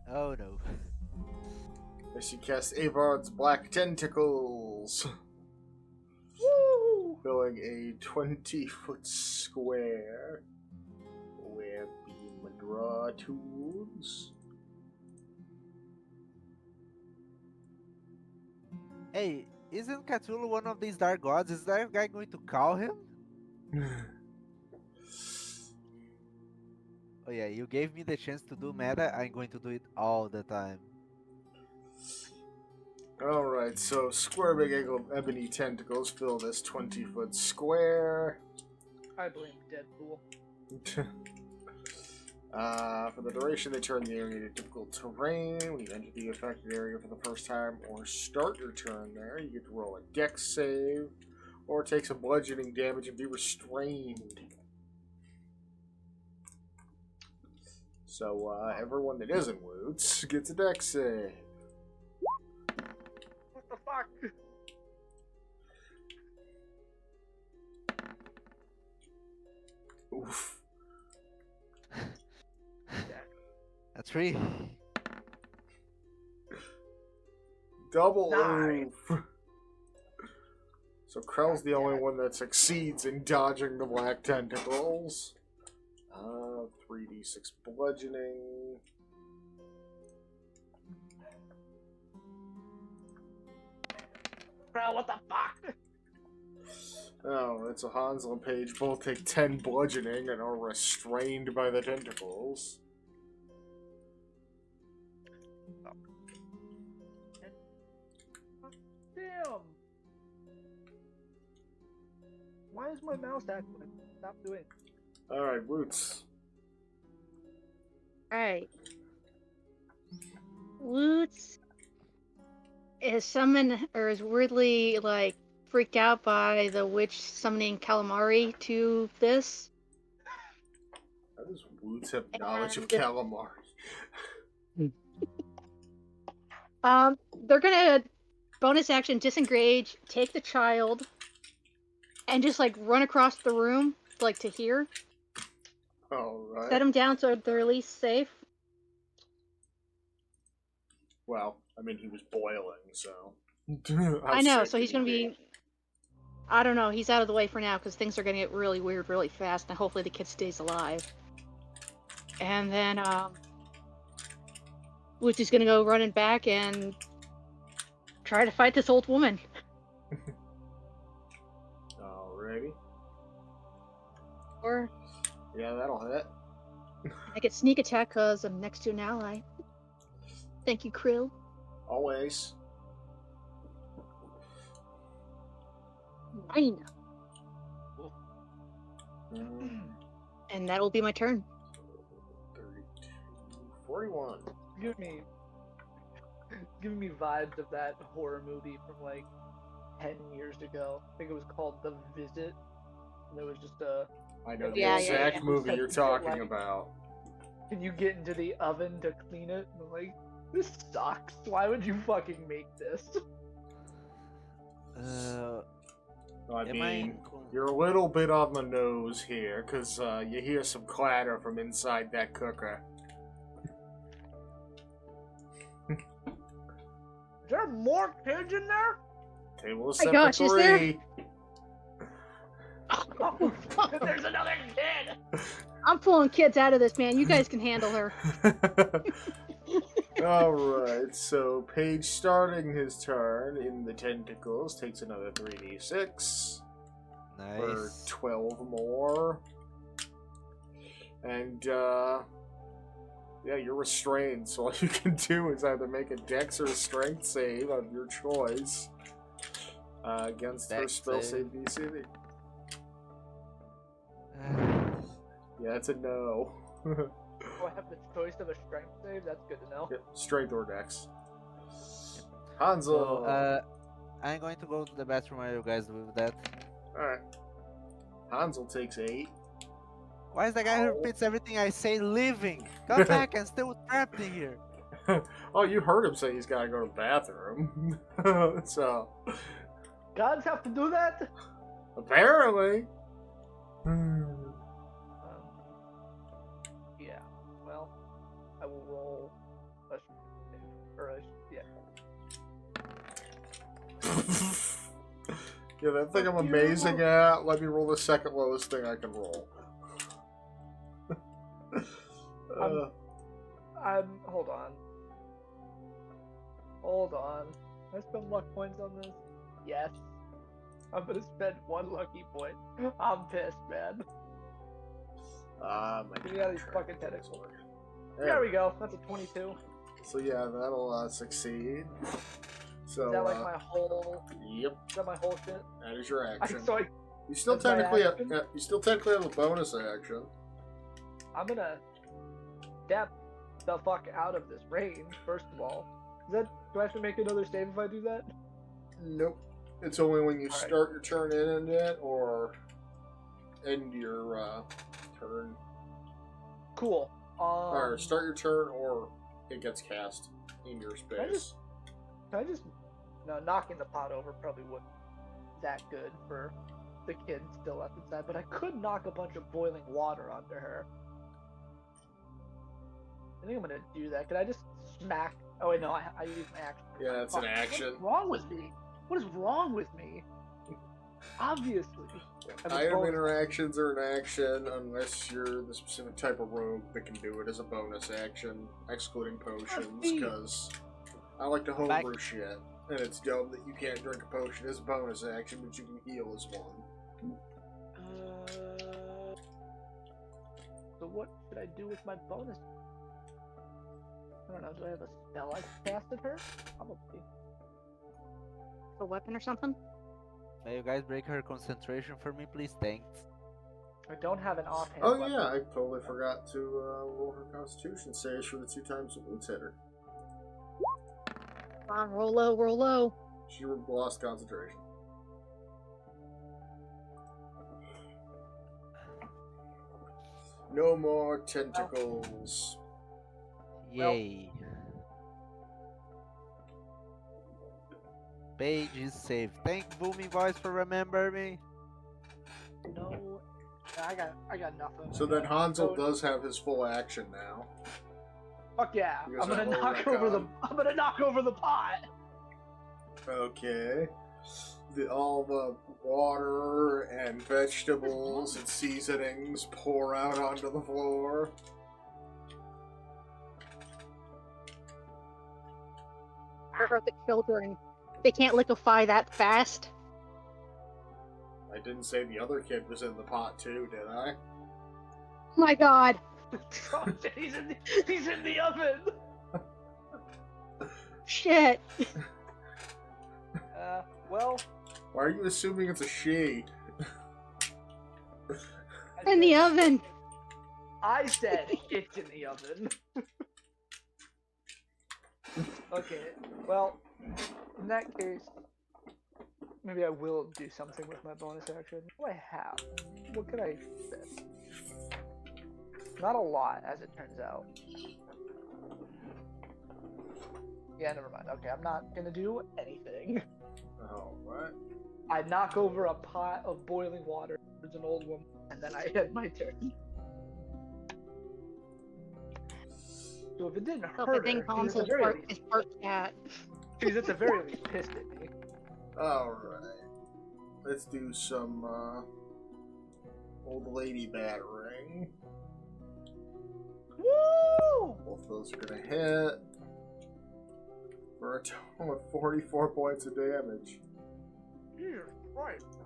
Oh no. As she casts Avard's Black Tentacles, Woo! filling a 20-foot square with the draw tools. Hey, isn't Cthulhu one of these dark gods? Is that guy going to call him? Oh yeah, you gave me the chance to do meta, I'm going to do it all the time. Alright, so square big ebony tentacles fill this 20-foot square. I blame Deadpool. For the duration, they turn the area into difficult terrain. When you enter the affected area for the first time or start your turn there, you get to roll a dex save or take some bludgeoning damage and be restrained. So, everyone that isn't Woots gets a dex save. What the fuck? Oof. A 3. Double Nice. oof. So Krell's the only one that succeeds in dodging the black tentacles. 3d6 bludgeoning. Bro, what the fuck? Oh, it's a Hansel and Paige both take 10 bludgeoning and are restrained by the tentacles. Damn. Why is my mouse acting? Stop doing it. Alright, Roots. Alright. Woots is summoned, or is weirdly, like, freaked out by the witch summoning calamari to this. How does Woots have knowledge of And- calamari? They're gonna bonus action disengage, take the child, and just like run across the room, like to here. Alright. Set them down so they're at least safe. Well, I mean, he was boiling, so. I know, so he's gonna be. I don't know. He's out of the way for now because things are gonna get really weird really fast, and hopefully the kid stays alive. And then Woots is gonna go running back and try to fight this old woman. Alrighty. Or Yeah, that'll hit. I get sneak attack because I'm next to an ally. Thank you, Krill. Always. 9. Mm, And that'll be my turn. 32, 41. Give me vibes of that horror movie from like 10 years ago. I think it was called The Visit. And there was just a. I know the Yeah, exact movie Said you're to get, talking like, about. Can you get into the oven to clean it? And I'm like, this sucks. Why would you fucking make this? I Am mean, I- you're a little bit on the nose here, because you hear some clatter from inside that cooker. Is there more kids in there? Table is My set gosh, for is there? 3. Oh, there's another kid! I'm pulling kids out of this, man. You guys can handle her. Alright, so Paige starting his turn in the tentacles takes another 3d6 for Nice. 12 more. And, yeah, you're restrained, so all you can do is either make a dex or a strength save of your choice against her Dex spell save. save DC. Yeah, it's a no. Oh, I have the choice of a strength save? That's good to know. Yep, strength or dex. Hansel! So, I'm going to go to the bathroom while you guys do that. Alright. Hansel takes 8. Why is the guy who repeats everything I say leaving? Come back and still trapped in here. Oh, you heard him say he's gotta go to the bathroom. So, Gods have to do that? apparently. Yeah. Well, I will roll a strength save. Or a, yeah. Yeah, that thing I'm amazing at. Let me roll the second lowest thing I can roll. Hold on. Hold on. Can I spend luck points on this? Yes. I'm gonna spend 1 lucky point. I'm pissed, man. My Give me out of these fucking tentacles. There There we go. That's a 22. So yeah, that'll succeed. So Is that like my whole? yep, Is that my whole shit? that is your action. So You still that's my technically have, action? you still technically have a bonus action. I'm gonna step the fuck out of this range. First of all, do I have to make another save if I do that? Nope. It's only when you Alright. start your turn in it or end your turn. Cool. Or start your turn or it gets cast in your space. Can I just no, knocking the pot over probably wouldn't that good for the kid still left inside, but I could knock a bunch of boiling water onto her. I think I'm gonna do that. Could I just smack? Oh wait, no, I use my action. Yeah, that's an Fuck, action. What's wrong with me? What is wrong with me? Obviously. I have a Item bonus. interactions are an action unless you're the specific type of rogue that can do it as a bonus action, excluding potions, me. because I like to homebrew shit. And it's dumb that you can't drink a potion as a bonus action, but you can heal as one. So what should I do with my bonus? I don't know. Do I have a spell I can cast at her? Probably. A weapon or something? May you guys break her concentration for me, please? Thanks. I don't have an offhand. Oh weapon. yeah, I totally forgot to roll her Constitution save for the 2 times the wounds hit her. Come on, roll low, roll low. She lost concentration. No more tentacles. Yay. Page is safe. Thank Booming Voice for remembering me. No, I got nothing. So then Hansel does have his full action now. Fuck yeah! Because I'm gonna I rolled knock that over the. con. I'm gonna knock over the pot. Okay. All the water and vegetables and seasonings pour out onto the floor. I heard the children. They can't liquefy that fast. I didn't say the other kid was in the pot too, did I? Oh my god. he's in the oven. Shit. Well. Why are you assuming it's a she? In the oven. I said it's in the oven. Okay, well, in that case, maybe I will do something with my bonus action. What do I have? What could I fit? Not a lot, as it turns out. Yeah, never mind. Okay, I'm not gonna do anything. Oh, what? I knock over a pot of boiling water. There's an old woman, and then I end my turn. So if it didn't So hurt I think her, Hansel is part cat. she's at the very least pissed at me. Alright. Let's do some, old lady battering. Woo! Both those are gonna hit. For a total of 44 points of damage. Jesus Christ.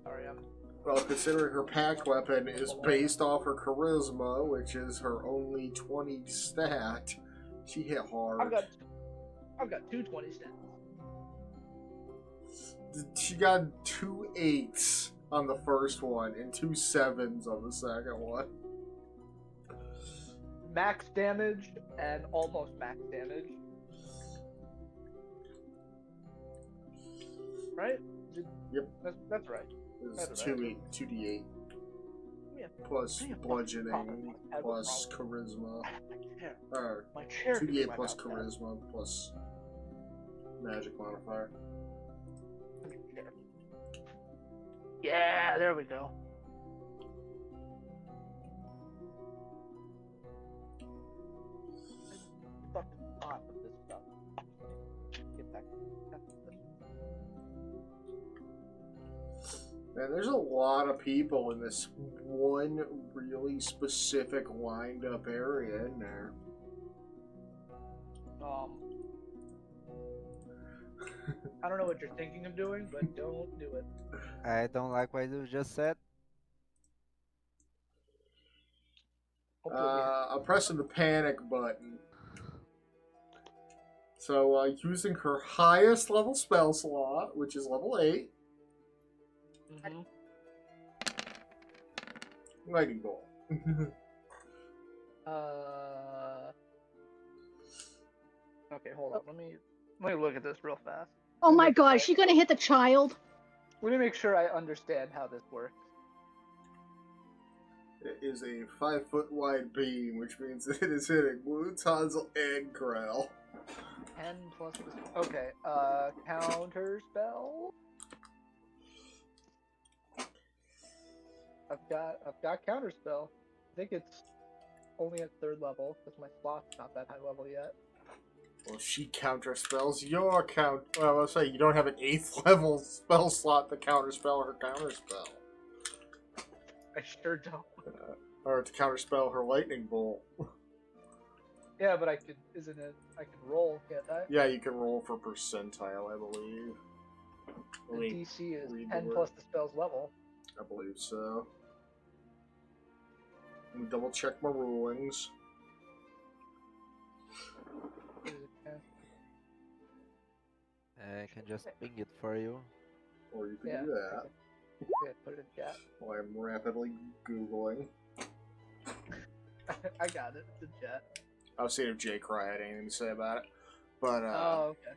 Sorry, I'm... Well, considering her pack weapon is based off her charisma, which is her only 20 stat, she hit hard. I've got 220 stats. She got 2 8s on the first one and 2 7s on the second one. Max damage and almost max damage. Right? Yep. That's right. It's That's 2d8 Yeah. plus Damn, bludgeoning fuck. plus charisma. Or My chair. 2d8 plus charisma plus magic modifier. Yeah, there we go. Fucking pot with this stuff. Get back. Man, there's a lot of people in this one really specific lined up area in there. I don't know what you're thinking of doing, but don't do it. I don't like what you just said. Hopefully I'm pressing the panic button. So, using her highest level spell slot, which is level 8, Mhm. Lightning Bolt. Okay, hold on. Let me look at this real fast. Oh my god, is she gonna hit the child? Let me make sure I understand how this works. It is a 5-foot wide beam, which means that it is hitting Wounds, Hansel, and Krell. 10 plus this. Okay, counter spell. I've got counter spell. I think it's only at 3rd level because my slot's not that high level yet. Well, she counterspells your count. Well, let's say you don't have an 8th level spell slot to counterspell her counterspell. I sure don't. Or to counterspell her lightning bolt. Yeah, but I could. Isn't it? I could roll, can't I? Yeah, you can roll for percentile, I believe. The Let me DC is read the 10 word. plus the spell's level. I believe so. Let me double check my rulings. What is it, yeah? I can just ping it for you. Or you can Yeah. do that. Yeah, put it in chat. While I'm rapidly Googling. I got it. It's in chat. I was seeing if J. Cry had anything to say about it. But, Oh, okay.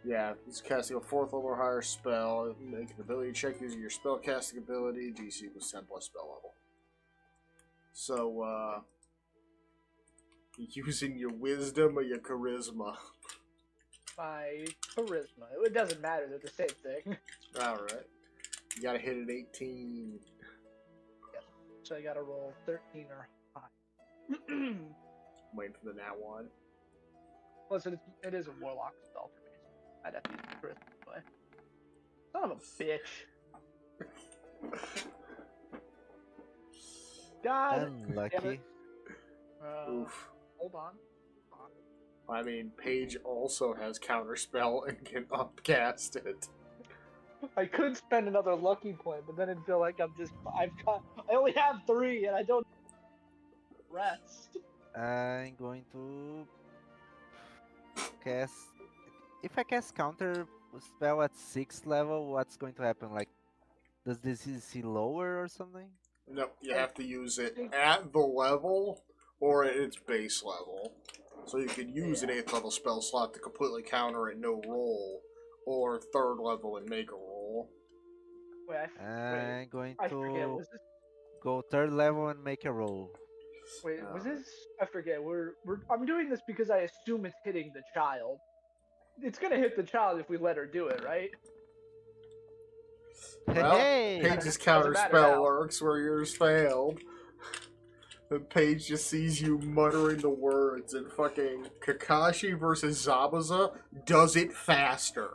yeah, he's casting a 4th level or higher spell. Make an ability check using your spell casting ability. DC equals 10 plus spell level. So, using your wisdom or your charisma? My charisma. It doesn't matter. They're the same thing. Alright. You gotta hit an 18. So I gotta roll 13 or higher. Waiting for the nat 1. Plus, it is a warlock spell for me. So I'd have to use charisma anyway. Son of a bitch. God damn Unlucky. it. Oof. Hold on. I mean, Paige also has counterspell and can upcast it. I could spend another lucky point, but then it'd feel like I only have 3 and I don't rest. I'm going to cast. If I cast counter spell at 6th level, what's going to happen? Like, does this DC lower or something? No, you have to use it at the level or at its base level. So you could use an 8th level spell slot to completely counter it, no roll, or 3rd level and make a roll. Wait, I'm going I forget. to Was this? go 3rd level and make a roll. Wait, was this? I forget. I'm doing this because I assume it's hitting the child. It's gonna hit the child if we let her do it, right? Well, Hey! Paige's Doesn't matter counterspell now. works where yours failed. And Paige just sees you muttering the words, and fucking Kakashi versus Zabuza does it faster.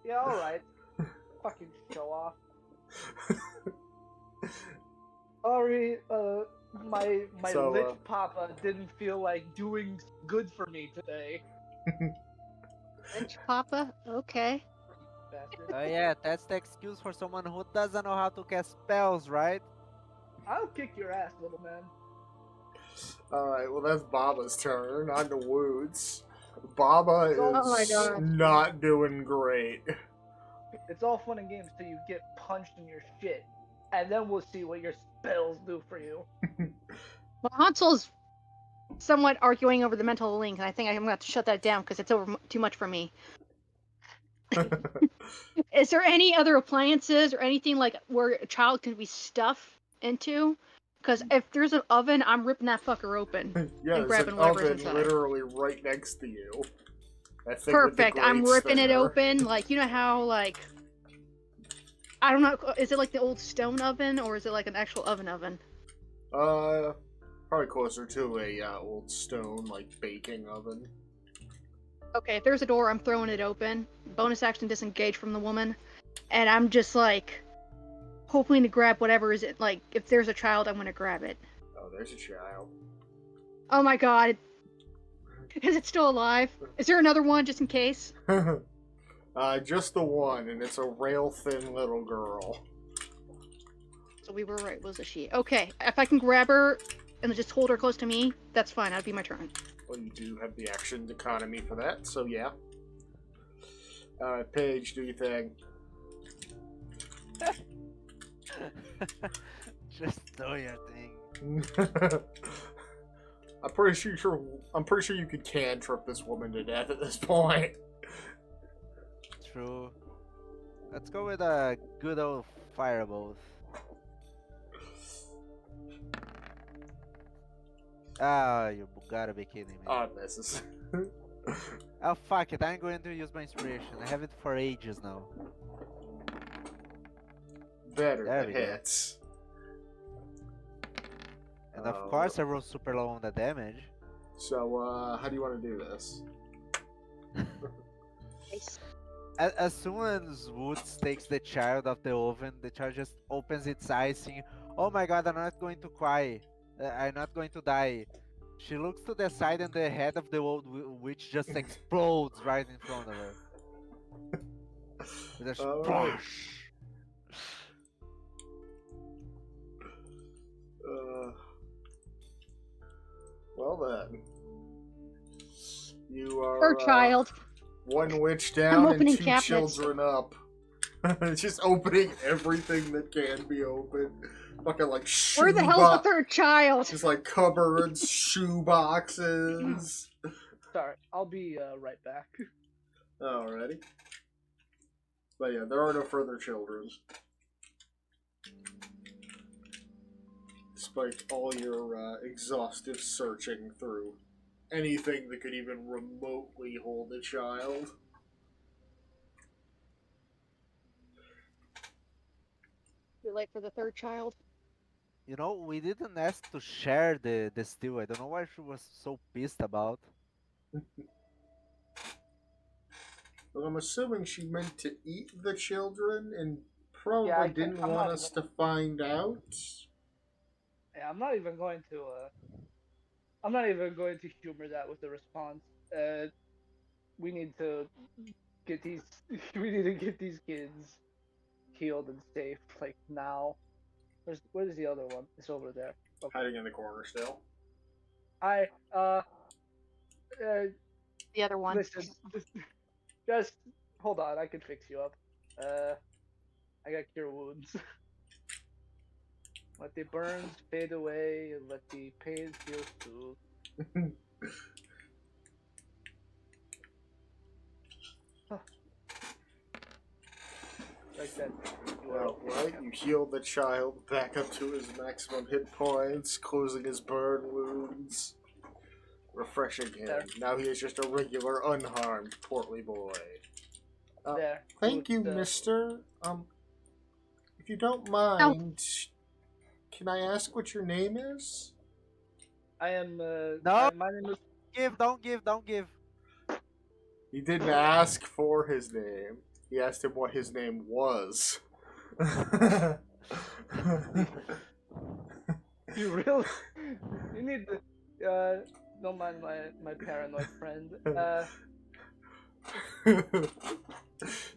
Yeah, all right. Fucking show off. Sorry, my So, lich papa didn't feel like doing good for me today. Bitch, Papa? Okay. Bastard. Oh yeah, that's the excuse for someone who doesn't know how to cast spells, right? I'll kick your ass, little man. Alright, well that's Baba's turn. On to Woods. Baba Oh my is God. not doing great. It's all fun and games till you get punched in your shit, and then we'll see what your spells do for you. Well, Hansel's somewhat arguing over the mental link, and I think I'm going to have to shut that down because it's over too much for me. Is there any other appliances or anything like where a child can be stuffed into? Because if there's an oven, I'm ripping that fucker open. Yeah, And there's grabbing an whatever's oven inside. literally right next to you. That thing with the Perfect. I'm grates ripping it there. open. Like, you know how, like, I don't know, is it like the old stone oven or is it like an actual oven? Probably closer to a old stone, like, baking oven. Okay, if there's a door, I'm throwing it open. Bonus action disengage from the woman. And I'm just like hoping to grab whatever is it. Like, if there's a child, I'm gonna grab it. Oh, there's a child. Oh my god. Is it still alive? Is there another one just in case? Just the one, and it's a rail-thin little girl. So we were right, was a she. Okay, if I can grab her and just hold her close to me, that's fine. That'd be my turn. Well, you do have the action economy for that, so yeah. Paige, do your thing. Just do your thing. I'm pretty sure you could cantrip this woman to death at this point. True. Let's go with a good old firebolt. Ah, you gotta be kidding me. Oh, it misses. Oh fuck it, I'm going to use my inspiration. I have it for ages now. Better There than we go. hits. And of course I roll super low on the damage. So, how do you want to do this? Nice. as soon as Woods takes the child off the oven, the child just opens its eyes, saying, "Oh my God, I'm not going to cry. I'm not going to die." She looks to the side, and the head of the old witch just explodes right in front of her. With a All right. splash. Uh, well then, you Poor are child. one witch I'm down and opening 2 cabinets. children up. Just opening everything that can be opened. Fucking like shoe Where the hell's the third child? Just like cupboards, shoe boxes. Sorry, I'll be right back. Alrighty. But yeah, there are no further children. Despite all your exhaustive searching through anything that could even remotely hold a child. Too late for the third child. You know, we didn't ask to share the stew. I don't know why she was so pissed about. Well, I'm assuming she meant to eat the children and probably Yeah, didn't I'm want not us even. to find out. Yeah, I'm not even going to. I'm not even going to humor that with the response. We need to get these. We need to get these kids healed and safe, like now. Where's the other one? It's over there. Okay. Hiding in the corner still. I The other one. listen. Just hold on. I can fix you up. I got cure wounds. Let the burns fade away and let the pain feel soothed. Like that. You are Well, right, you heal the child back up to his maximum hit points, closing his burn wounds, refreshing him. There. Now he is just a regular, unharmed, portly boy. there. Thank you, With, mister. If you don't mind, can I ask what your name is? I am. No! My name is. Don't give. He didn't ask for his name. He asked him what his name was. You really. You need to. Don't mind my paranoid friend.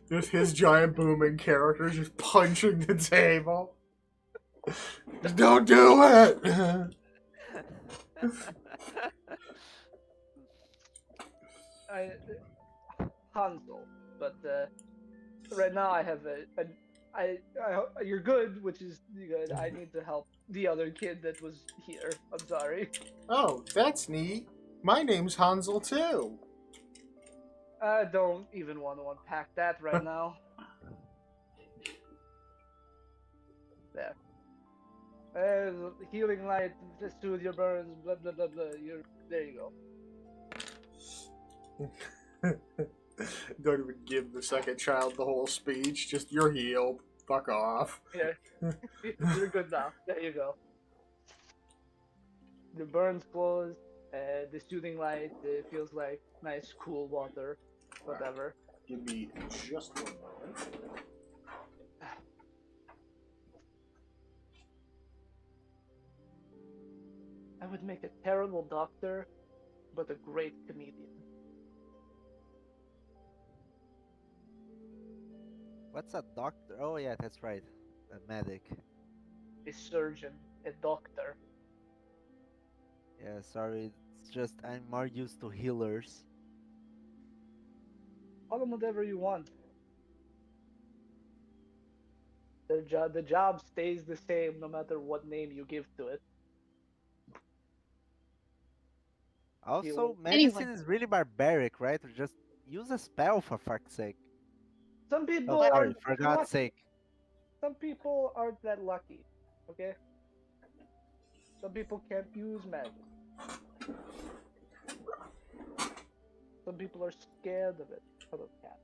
Just his giant booming character just punching the table. Just don't do it! Hansel, but right now I have you're good, which is good. I need to help the other kid that was here. I'm sorry. Oh, that's neat. My name's Hansel too. I don't even want to unpack that right now. There. Healing light, just soothe your burns, blah blah blah blah. There you go. Don't even give the second child the whole speech. Just, you're healed. Fuck off. Yeah, you're good now. There you go. The burns closed. The soothing light feels like nice, cool water. Whatever. Give me just one moment. I would make a terrible doctor, but a great comedian. What's a doctor? Oh yeah, that's right. A medic. A surgeon, a doctor. Yeah, sorry. It's just I'm more used to healers. Call them whatever you want. The job stays the same no matter what name you give to it. Also, Anyway. medicine is really barbaric, right? Just use a spell for fuck's sake. Some Oh, people sorry, aren't for that God's lucky. sake. Some people aren't that lucky. Okay? Some people can't use magic. Some people are scared of it. Hello, cat.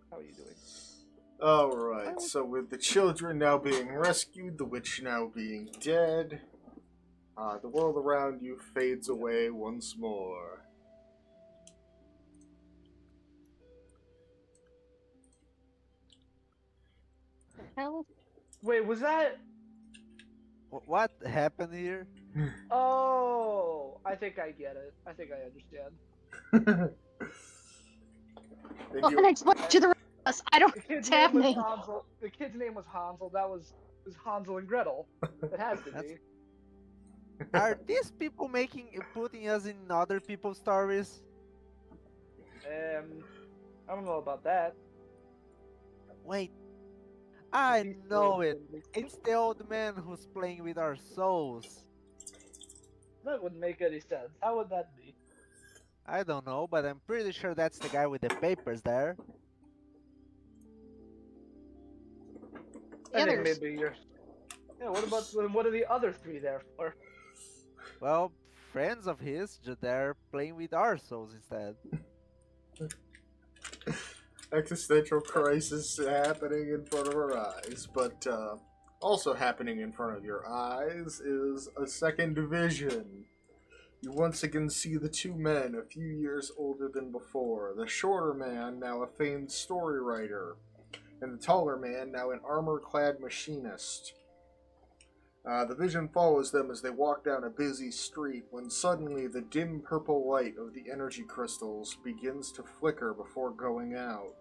How are you doing? Alright, so with the children now being rescued, the witch now being dead, the world around you fades away once more. Palace? Wait, was that? What happened here? Oh, I think I get it. I think I understand. And Well, you, then explain to the rest of us. I don't know The kid's what's name was happening. Hansel. The kid's name was Hansel. That was Hansel and Gretel. It has to That's- be. Are these people putting us in other people's stories? I don't know about that. Wait, I These know stories it. It's the old man who's playing with our souls. That wouldn't make any sense. How would that be? I don't know, but I'm pretty sure that's the guy with the papers there. The I think others. maybe you're. Yeah. What are the other three there for? Well, friends of his, they're playing with our souls instead. existential crisis happening in front of our eyes, but also happening in front of your eyes is a second division. You once again see the two men a few years older than before. The shorter man, now a famed story writer, and the taller man, now an armor-clad machinist. The vision follows them as they walk down a busy street when suddenly the dim purple light of the energy crystals begins to flicker before going out.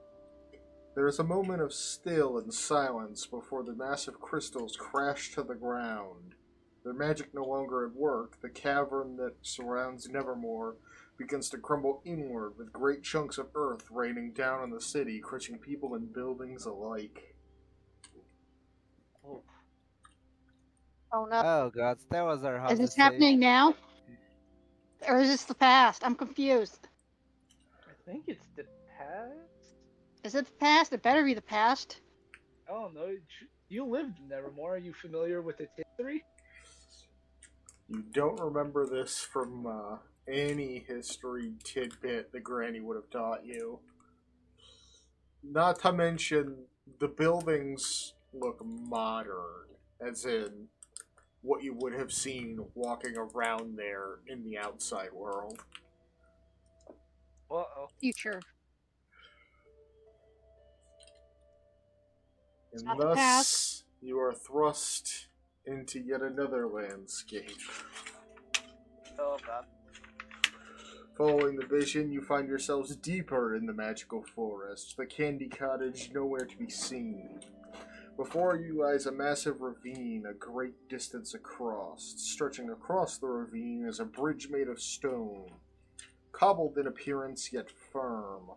There is a moment of still and silence before the massive crystals crash to the ground. Their magic no longer at work, the cavern that surrounds Nevermore begins to crumble inward with great chunks of earth raining down on the city, crushing people and buildings alike. Oh, Oh no. Oh god, tell us our Is houses this safe. happening now? Or is this the past? I'm confused. I think it's the past. Is it the past? It better be the past. I don't know. You lived in Nevermore. Are you familiar with its history? You don't remember this from any history tidbit that Granny would have taught you. Not to mention, the buildings look modern, as in what you would have seen walking around there in the outside world. Uh-oh. Future. And not the thus, past. you are thrust into yet another landscape. Oh god. Following the vision, you find yourselves deeper in the magical forest, the candy cottage nowhere to be seen. Before you lies a massive ravine a great distance across. Stretching across the ravine is a bridge made of stone, cobbled in appearance yet firm.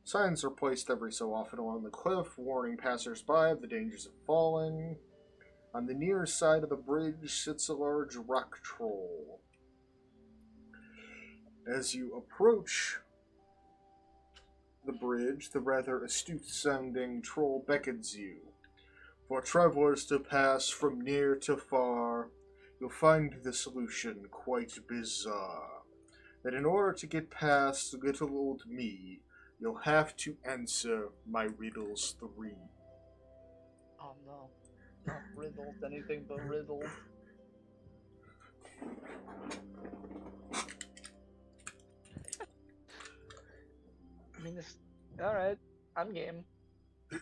Signs are placed every so often along the cliff, warning passers-by of the dangers of falling. On the near side of the bridge sits a large rock troll. As you approach the bridge, the rather astute-sounding troll beckons you. For travelers to pass from near to far, you'll find the solution quite bizarre. That in order to get past little old me, you'll have to answer my riddles 3. Oh no. Not riddles. Anything but riddles. I mean, this. All right. I'm game.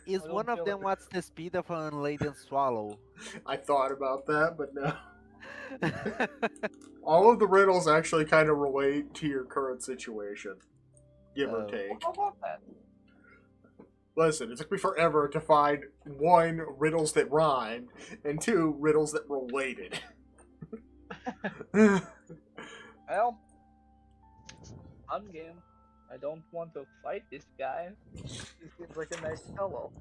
Is I don't one of feel them like- what's the speed of an unladen swallow? I thought about that, but no. All of the riddles actually kind of relate to your current situation, give or Oh. take. How about that? Listen, it took me forever to find 1, riddles that rhymed, and 2, riddles that related. Well, I'm game. I don't want to fight this guy. He seems like a nice fellow.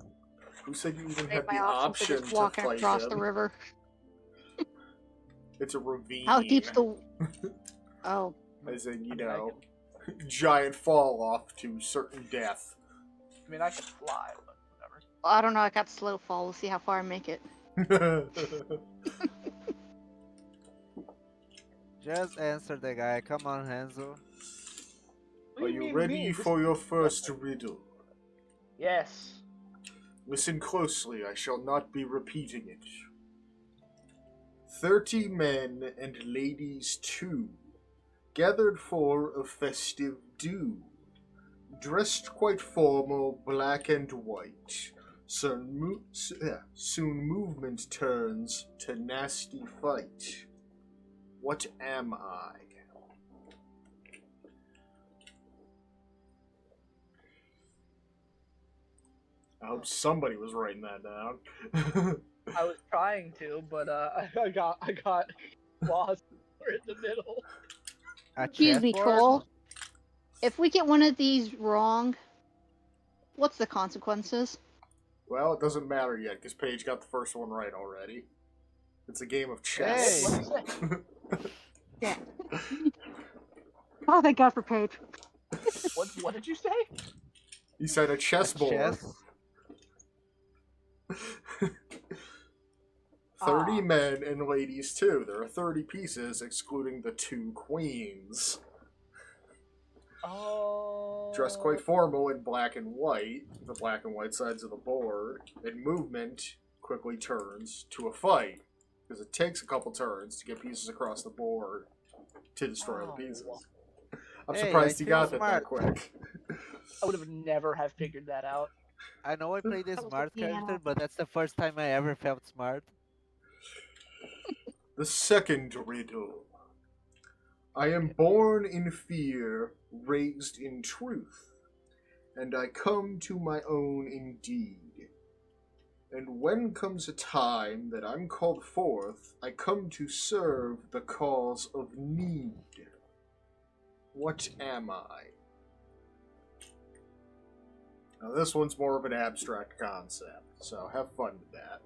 Who said you even Made had my the option option to just to walk fight across him? the river. It's a ravine. How deep's the? Oh, As in, you I mean, know, giant fall off to certain death. I mean, I can fly, but whatever. I don't know. I got slow fall. We'll see how far I make it. Just answer the guy. Come on, Hansel. What Are do you mean ready me? for your first riddle? Yes. Listen closely, I shall not be repeating it. 30 men and ladies too, gathered for a festive do, dressed quite formal, black and white, Soon movement turns to nasty fight. What am I? I hope somebody was writing that down. I was trying to, but I got lost in the middle. A Excuse me, chessboard? troll. If we get one of these wrong, what's the consequences? Well, it doesn't matter yet, because Paige got the first one right already. It's a game of chess. Hey. What'd you say? Yeah. Oh, thank God for Paige. What did you say? He said a A chessboard. chess? 30 men and ladies too. There are 30 pieces, excluding the 2 queens. Oh. Dressed quite formal in black and white, the black and white sides of the board, and movement quickly turns to a fight, because it takes a couple turns to get pieces across the board to destroy the pieces. I'm Hey, surprised I he got feel that smart. quick. I would have never have figured that out. I know I played a That was smart a piano. character, but that's the first time I ever felt smart. The second riddle. I am born in fear, raised in truth, and I come to my own indeed. And when comes a time that I'm called forth, I come to serve the cause of need. What am I? Now this one's more of an abstract concept, so have fun with that.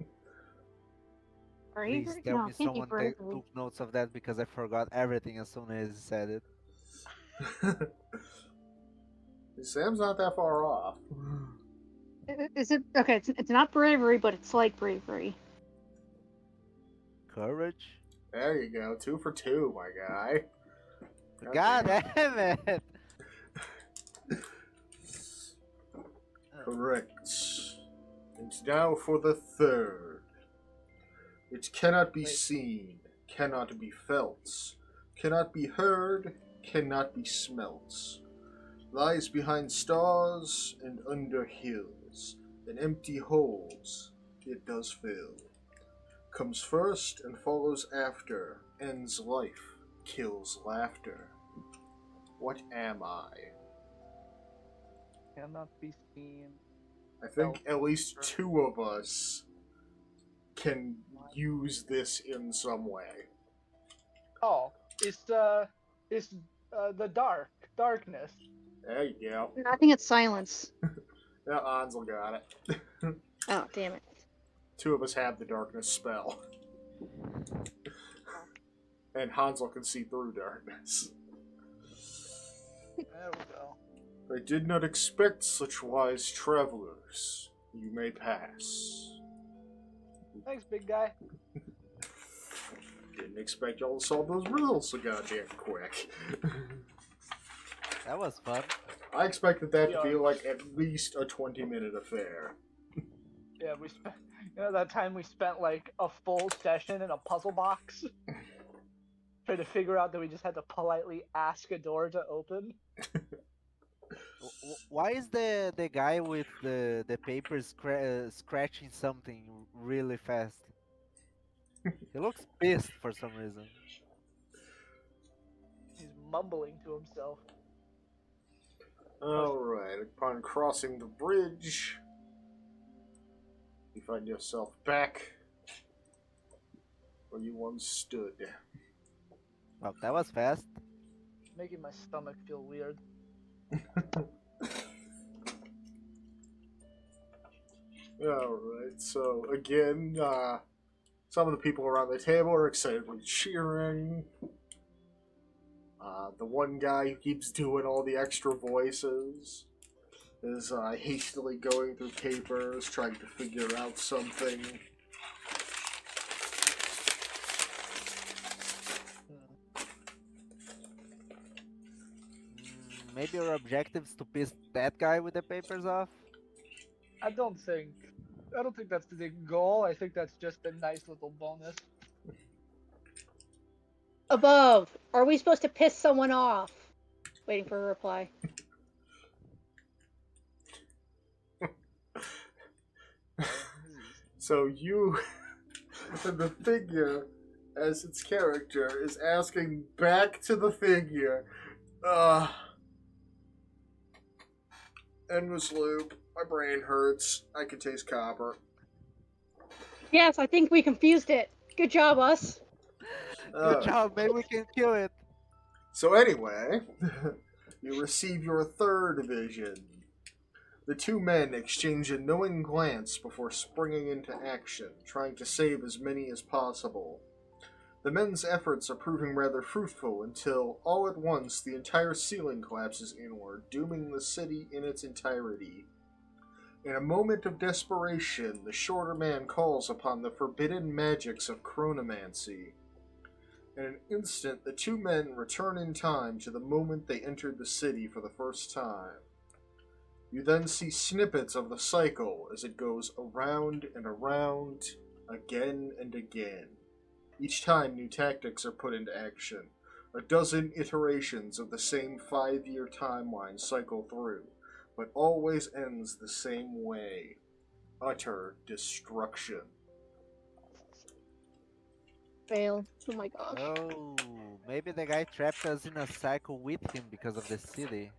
Please Bravery? tell No, me it can't be someone bravery. took notes of that because I forgot everything as soon as he said it. Sam's not that far off. Is it okay? It's not bravery, but it's like bravery. Courage? There you go, 2 for 2, my guy. God damn it! Correct. And now for the third. It cannot be seen, cannot be felt, cannot be heard, cannot be smelt. Lies behind stars and under hills, and empty holes it does fill. Comes first and follows after, ends life, kills laughter. What am I? Cannot be seen. I think at least 2 of us can use this in some way. Oh, it's the darkness. There you go. I think it's silence. Yeah, Ansel got it. Oh, damn it. 2 of us have the darkness spell. And Hansel can see through darkness. There we go. I did not expect such wise travelers. You may pass. Thanks, big guy. Didn't expect y'all to solve those riddles so goddamn quick. That was fun. I expected that to be like at least a 20-minute affair. Yeah, we spent. You know that time we spent like a full session in a puzzle box, trying to figure out that we just had to politely ask a door to open. Why is the guy with the paper scratching something really fast? He looks pissed for some reason. He's mumbling to himself. Alright, upon crossing the bridge, you find yourself back where you once stood. Well, that was fast. Making my stomach feel weird. Alright, so again, some of the people around the table are excitedly cheering. The one guy who keeps doing all the extra voices is hastily going through papers, trying to figure out something. Maybe our objective is to piss that guy with the papers off? I don't think that's the goal. I think that's just a nice little bonus. Above. Are we supposed to piss someone off? Waiting for a reply. So you, the figure, as its character, is asking back to the figure, endless loop, my brain hurts, I can taste copper. Yes, I think we confused it. Good job, us. Good job. Maybe we can kill it. So anyway, you receive your third vision. The two men exchange a knowing glance before springing into action, trying to save as many as possible. The men's efforts are proving rather fruitful until, all at once, the entire ceiling collapses inward, dooming the city in its entirety. In a moment of desperation, the shorter man calls upon the forbidden magics of chronomancy. In an instant, the two men return in time to the moment they entered the city for the first time. You then see snippets of the cycle as it goes around and around, again and again. Each time new tactics are put into action. A dozen iterations of the same 5-year timeline cycle through, but always ends the same way. Utter destruction. Fail. Oh my gosh. Oh, maybe the guy trapped us in a cycle with him because of the city.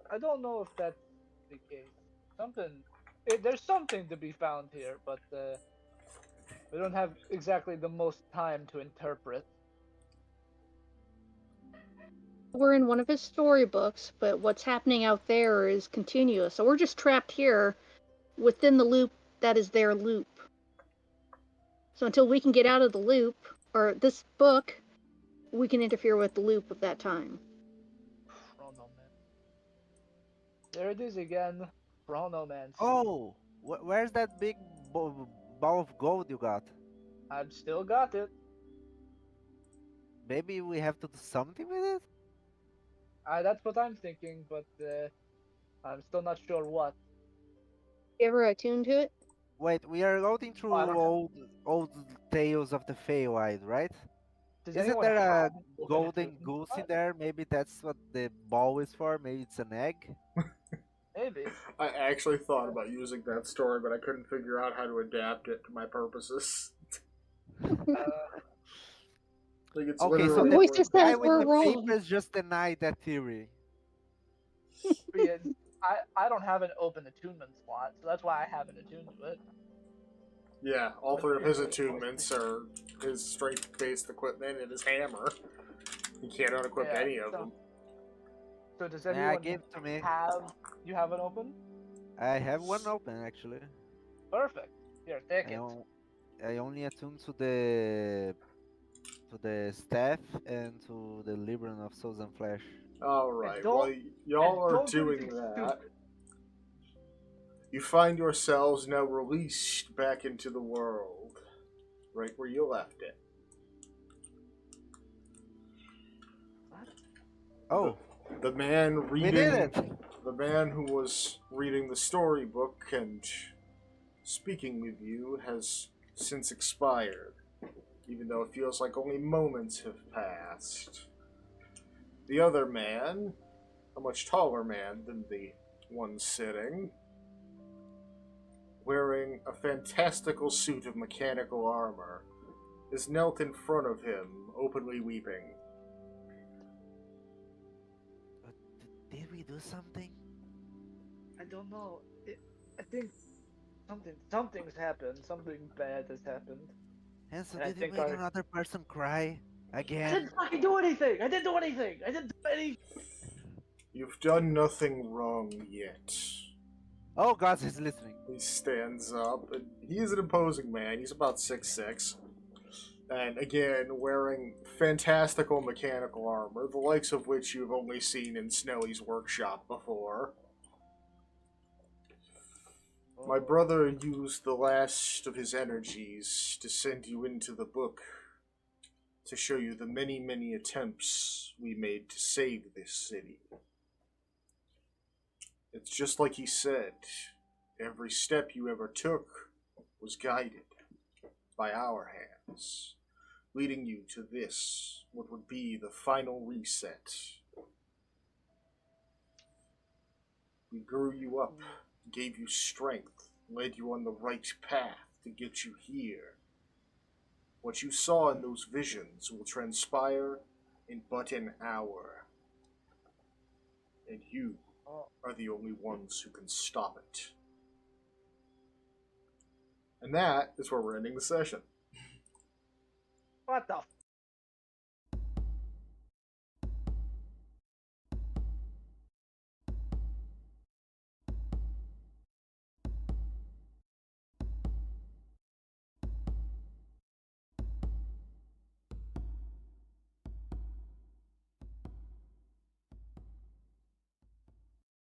I don't know if that's the case. There's something to be found here, but we don't have exactly the most time to interpret. We're in one of his storybooks, but what's happening out there is continuous. So we're just trapped here within the loop that is their loop. So until we can get out of the loop, or this book, we can interfere with the loop of that time. Chronoman. There it is again. Chronomancy. Oh, where's that big ball of gold you got? I've still got it. Maybe we have to do something with it? That's what I'm thinking, but I'm still not sure what. You ever attuned to it? Wait, we are going through I don't have- old tales of the Feywild, right? Does Isn't anyone there a have golden attunement? goose in there? Maybe that's what the ball is for. Maybe it's an egg. Maybe. I actually thought about using that story, but I couldn't figure out how to adapt it to my purposes. Like it's Okay, so The the voice just guy says with we're the wrong. papers just denied that theory. Yeah, I don't have an open attunement slot, so that's why I haven't attuned to it. Yeah, all three of his attunements are his strength-based equipment and his hammer. He can't unequip Yeah, any of so- them. So does Yeah, anyone give it to me. have it open? I have one open actually. Perfect. Here, take it. I only attune to the staff and to the Libran of Souls and Flesh. Alright, don't- well, y'all are don't do doing anything that. stupid. You find yourselves now released back into the world, right where you left it. What? Oh, The man we did reading, it! the man who was reading the storybook and speaking with you has since expired, even though it feels like only moments have passed. The other man, a much taller man than the one sitting, wearing a fantastical suit of mechanical armor, is knelt in front of him, openly weeping. Did we do something? I don't know. I think something's happened. Something bad has happened. And so And I did you think make another person cry I again? didn't fucking do anything. I didn't do anything. I didn't do anything. You've done nothing wrong yet. Oh God, he's listening. He stands up, and he is an imposing man. He's about 6'6". And again, wearing fantastical mechanical armor, the likes of which you've only seen in Snowy's workshop before. My brother used the last of his energies to send you into the book to show you the many, many attempts we made to save this city. It's just like he said. Every step you ever took was guided by our hands, leading you to this, what would be the final reset. We grew you up, gave you strength, led you on the right path to get you here. What you saw in those visions will transpire in but an hour. And you Oh, are the only ones who can stop it. And that is where we're ending the session. what the